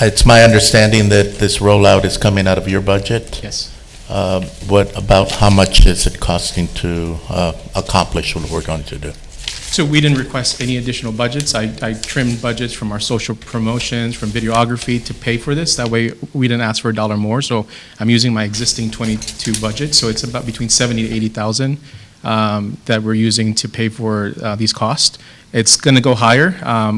It's my understanding that this rollout is coming out of your budget? Yes. What about how much is it costing to accomplish what we're going to do? So we didn't request any additional budgets. I trimmed budgets from our social promotions, from videography to pay for this. That way we didn't ask for $1 more. So I'm using my existing 22 budget. So it's about between 70 to 80,000 that we're using to pay for these costs. It's going to go higher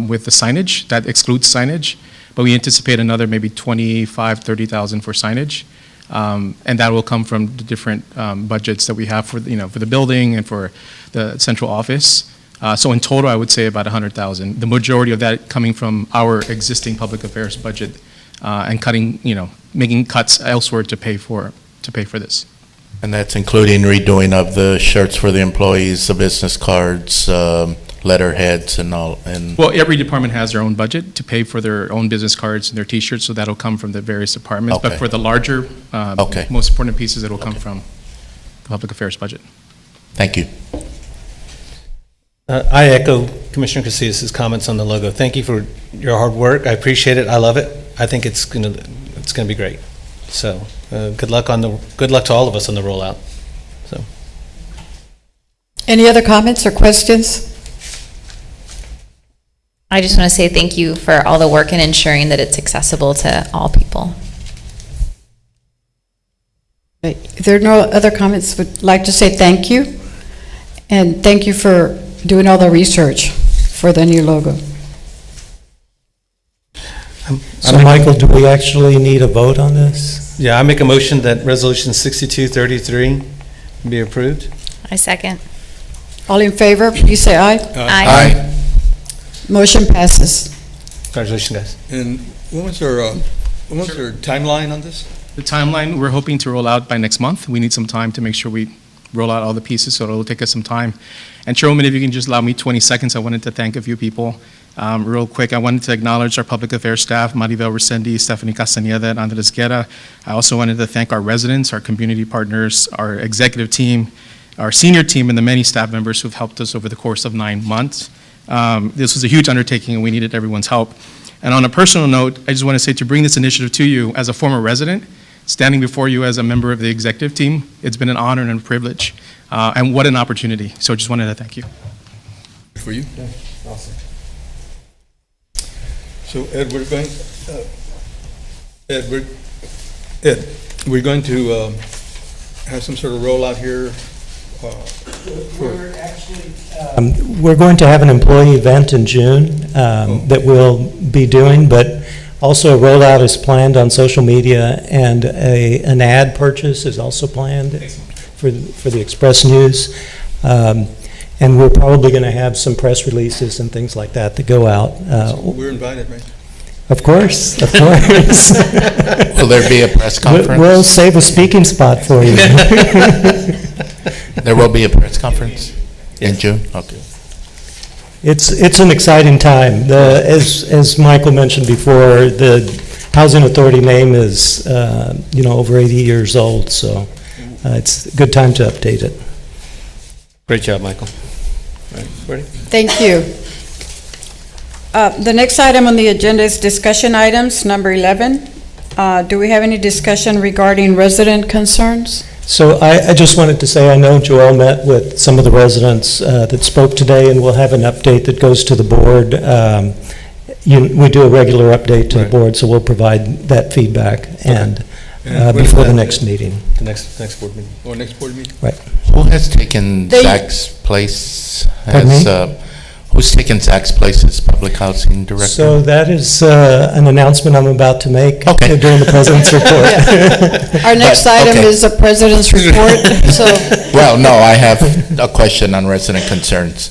with the signage. That excludes signage. But we anticipate another maybe 25, 30,000 for signage. And that will come from the different budgets that we have for the building and for the central office. So in total, I would say about 100,000. The majority of that coming from our existing public affairs budget and cutting, making cuts elsewhere to pay for this. And that's including redoing of the shirts for the employees, the business cards, letterheads and all, and. Well, every department has their own budget to pay for their own business cards and their T-shirts, so that'll come from the various departments. But Okay. for the larger, Okay. most important pieces, it'll come from the public affairs budget. Thank you. I echo Commissioner Casillas' comments on the logo. Thank you for your hard work. I appreciate it. I love it. I think it's gonna be great. So, good luck to all of us on the rollout. So, Any other comments or questions? I just want to say thank you for all the work in ensuring that it's accessible to all people. If there are no other comments, would like to say thank you. And thank you for doing all the research for the new logo. So Michael, do we actually need a vote on this? yeah, I make a motion that Resolution 6233 be approved. I second. All in favor, please say aye. Aye. Motion passes. Congratulations, guys. And when was their timeline on this? The timeline, we're hoping to roll out by next month. We need some time to make sure we roll out all the pieces, so it'll take us some time. And Chairwoman, if you can just allow me 20 seconds, I wanted to thank a few people. Real quick, I wanted to acknowledge our public affairs staff, Maribel Resendi, Stephanie Castañeda, and Andres Guerra. I also wanted to thank our residents, our community partners, our executive team, our senior team, and the many staff members who've helped us over the course of 9 months. This was a huge undertaking, and we needed everyone's help. And on a personal note, I just want to say to bring this initiative to you as a former resident, standing before you as a member of the executive team, it's been an honor and a privilege, and what an opportunity. So I just wanted to thank you. For you? Yeah, awesome. So Ed, we're going to have some sort of rollout here. We're going to have an employee event in June that we'll be doing, but also a rollout is planned on social media, and an ad purchase is also planned for the Express News. And we're probably going to have some press releases and things like that go out. So we're invited, right? Of course, of course. Will there be a press conference? We'll save a speaking spot for you. There will be a press conference in June? Okay. It's an exciting time. As Michael mentioned before, the Housing Authority name is, over 80 years old, so it's a good time to update it. Great job, Michael. All right, ready? Thank you. The next item on the agenda is discussion items, number 11. Do we have any discussion regarding resident concerns? So I just wanted to say, I know Joel met with some of the residents that spoke today, and we'll have an update that goes to the board. We do a regular update to the board, so we'll provide that feedback and before the next meeting. The next board meeting. Or next board meeting? Right. Who has taken Zach's place who's taken Zach's place as public housing director? So that is an announcement I'm about to make during the president's report. Our next item is the president's report, so. Well, no, I have a question on resident concerns.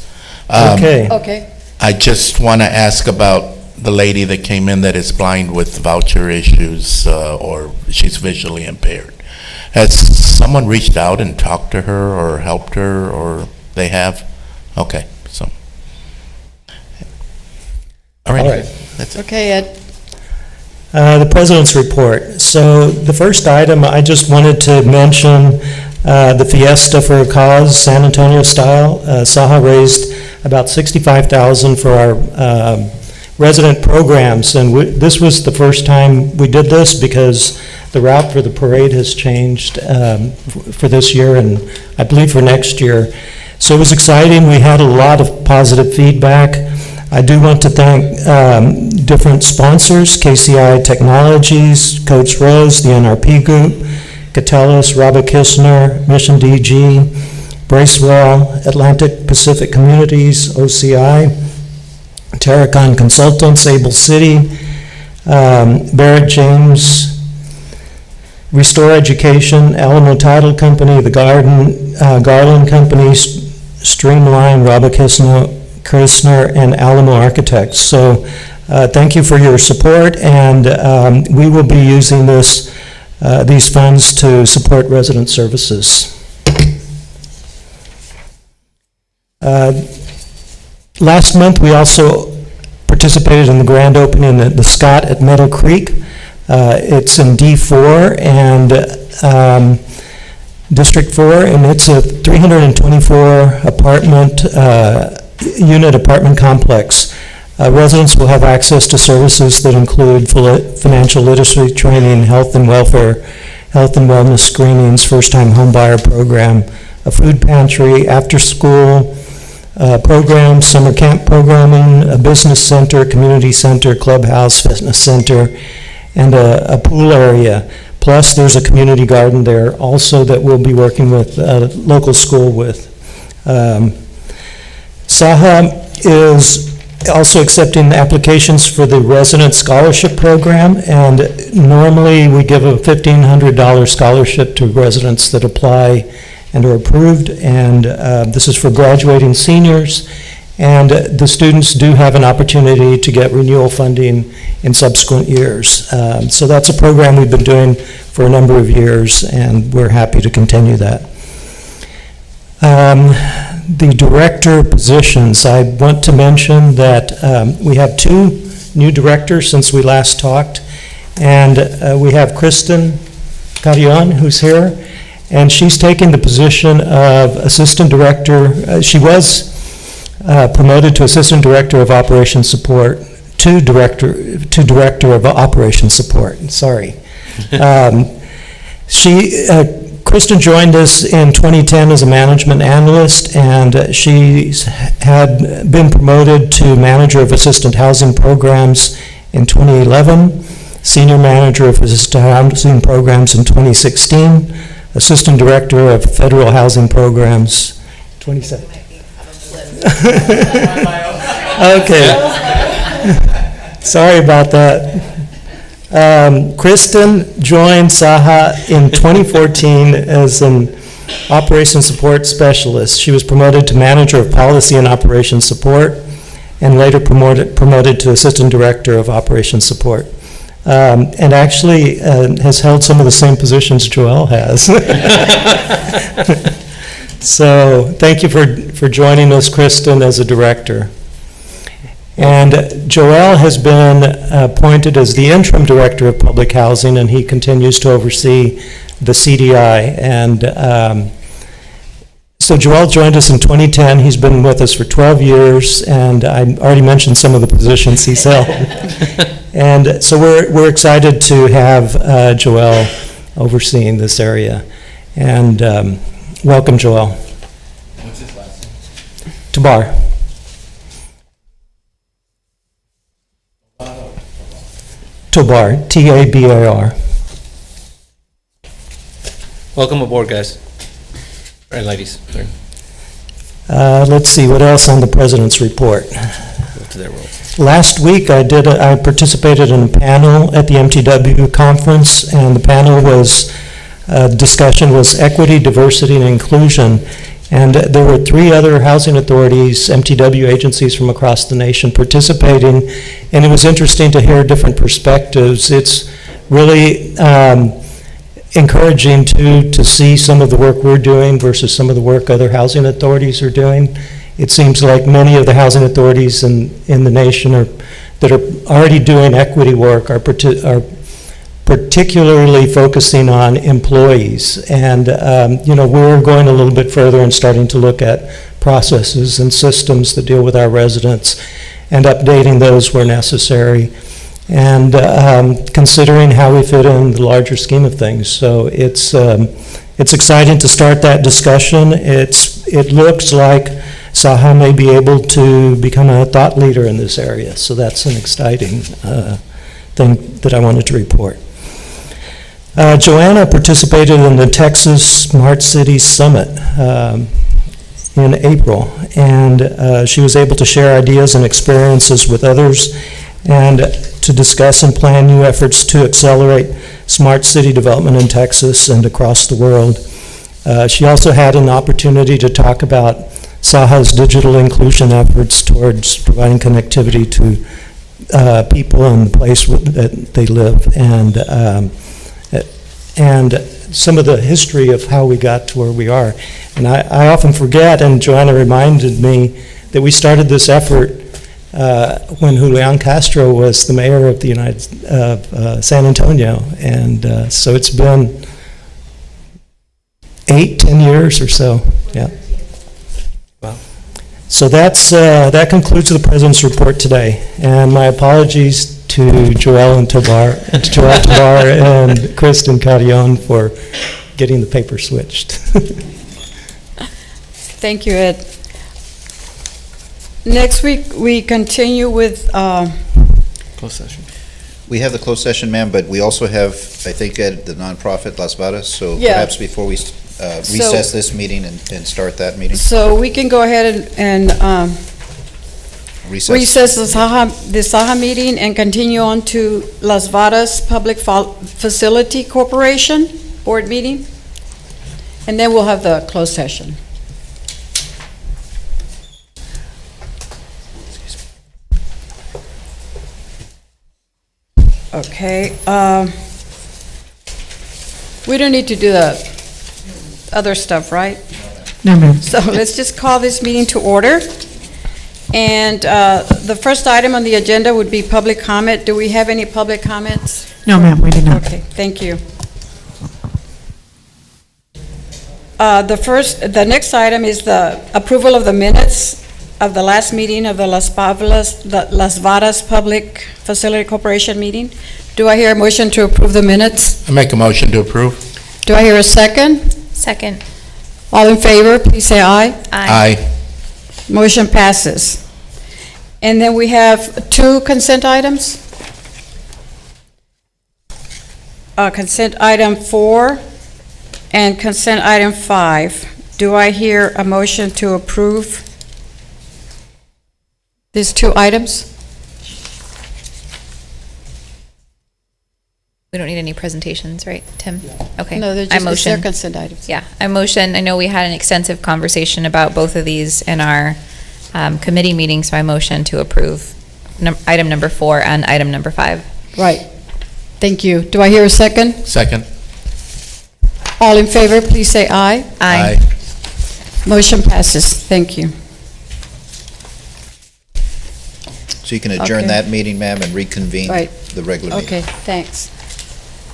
Okay. I just want to ask about the lady that came in that is blind with voucher issues, or she's visually impaired. Has someone reached out and talked to her or helped her, or they have? Okay, so. All right. That's it. Okay, Ed. The president's report. So the first item, I just wanted to mention the Fiesta for a Cause, San Antonio style. Saha raised about $65,000 for our resident programs, and this was the first time we did this because the route for the parade has changed for this year and I believe for next year. So it was exciting. We had a lot of positive feedback. I do want to thank different sponsors, KCI Technologies, Coach Rose, the NRP Group, Catellis, Robert Kistner, Mission DG, Bracewell, Atlantic Pacific Communities, OCI, Terracon Consultants, Able City, Barrett James, Restore Education, Alamo Title Company, the Garland Company, Streamline, Robert Kistner, and Alamo Architects. So Thank you for your support, and we will be using these funds to support resident services. Last month, we also participated in the grand opening at the Scott at Meadow Creek. It's in D4 and District 4, and it's a 324 unit apartment complex. Residents will have access to services that include financial literacy training, health and welfare, health and wellness screenings, first-time homebuyer program, a food pantry, after-school programs, summer camp programming, a business center, community center, clubhouse, fitness center, and a pool area. Plus, there's a community garden there also that we'll be working with a local school with. SAHA is also accepting applications for the resident scholarship program, and normally we give a $1,500 scholarship to residents that apply and are approved, and this is for graduating seniors, and the students do have an opportunity to get renewal funding in subsequent years. So that's a program we've been doing for a number of years, and we're happy to continue that. The director positions, I want to mention that we have 2 new directors since we last talked, and we have Kristen Carrion, who's here, and she's taking the position of assistant director. She was promoted to assistant director of operations support, to director of operations support, sorry. Kristen joined us in 2010 as a management analyst, and she's had been promoted to manager of assistant housing programs in 2011, senior manager of assistant housing programs in 2016, assistant director of federal housing programs 2017. Okay. Sorry about that. Kristen joined SAHA in 2014 as an operations support specialist. She was promoted to manager of policy and operations support, and later promoted to assistant director of operations support. And actually has held some of the same positions Joelle has. So thank you for joining us, Kristen, as a director. And Joel has been appointed as the interim director of public housing, and he continues to oversee the CDI. And so Joel joined us in 2010. He's been with us for 12 years, and I already mentioned some of the positions he's held. And so we're excited to have Joel overseeing this area. And welcome, Joel. What's his last name? Tabar. Tobar, T-A-B-A-R. Welcome aboard, guys. And ladies. Sorry. Let's see, what else on the president's report? Go to their role. Last week, I participated in a panel at the MTW conference, and the panel discussion was equity, diversity, and inclusion. And there were 3 other housing authorities, MTW agencies from across the nation participating, and it was interesting to hear different perspectives. It's really encouraging to see some of the work we're doing versus some of the work other housing authorities are doing. It seems like many of the housing authorities in the nation that are already doing equity work are particularly focusing on employees. And, we're going a little bit further and starting to look at processes and systems that deal with our residents and updating those where necessary, and considering how we fit in the larger scheme of things. So it's exciting to start that discussion. It looks like SAHA may be able to become a thought leader in this area. So that's an exciting thing that I wanted to report. Joanna participated in the Texas Smart Cities Summit in April, and she was able to share ideas and experiences with others and to discuss and plan new efforts to accelerate smart city development in Texas and across the world. She also had an opportunity to talk about SAHA's digital inclusion efforts towards providing connectivity to people in the place that they live, and some of the history of how we got to where we are. And I often forget, and Joanna reminded me, that we started this effort when Julian Castro was the mayor of the San Antonio, and so it's been 8-10 years or so. Yeah. Wow. So that concludes the president's report today, and my apologies to Joel Tovar and Kristen Carrion for getting the paper switched. Thank you, Ed. Next week, we continue with, Closed session. We have the closed session, ma'am, but we also have, I think, Ed, the nonprofit Las Vadas, so Yeah. perhaps before we recess this meeting and start that meeting. so we can go ahead and recess the Saha meeting and continue on to Las Vadas Public Facility Corporation Board meeting, and then we'll have the closed session. Okay, we don't need to do the other stuff, right? No, ma'am. So let's just call this meeting to order. And the first item on the agenda would be public comment. Do we have any public comments? No, ma'am, we did not. Okay, thank you. The next item is the approval of the minutes of the last meeting of the Las Vadas Public Facility Corporation meeting. Do I hear a motion to approve the minutes? I make a motion to approve. Do I hear a second? Second. All in favor, please say aye. Aye. Motion passes. And then we have two consent items. Consent item 4 and consent item 5. Do I hear a motion to approve these two items? We don't need any presentations, right, Tim? Okay. No, they're I just, it's motion. their consent items. Yeah, I motion, I know we had an extensive conversation about both of these in our committee meeting, so I motion to approve item number 4 and item number 5. Right. Thank you. Do I hear a second? Second. All in favor, please say aye. Aye. Motion passes. Thank you. So you can adjourn Okay. that meeting, ma'am, and reconvene Right. the regular meeting. Okay, thanks.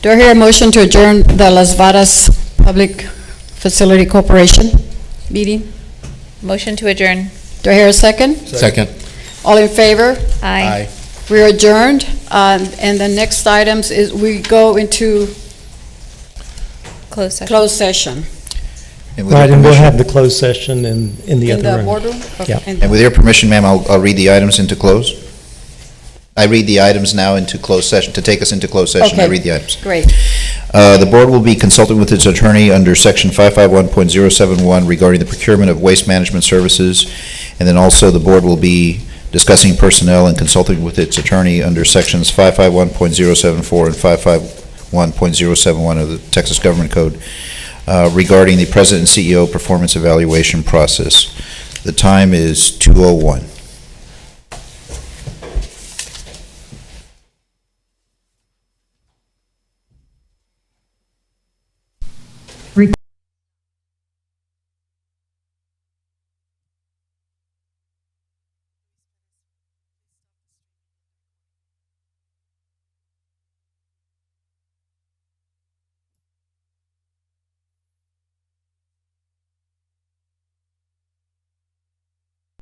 Do I hear a motion to adjourn the Las Vadas Public Facility Corporation meeting? Motion to adjourn. Do I hear a second? Second. All in favor? Aye. We're adjourned, and the next items is we go into Closed session. closed session. And with Right, your and we'll permission- have the closed session in the In other the room. boardroom? Okay. Yeah. And- And with your permission, ma'am, I'll read the items into close. I read the items now into closed session, to take us into closed session. I Okay. read the items. Great. The board will be consulting with its attorney under section 551.071 regarding the procurement of waste management services. And then also, the board will be discussing personnel and consulting with its attorney under sections 551.074 and 551.071 of the Texas Government Code regarding the president and CEO performance evaluation process. The time is 2:01.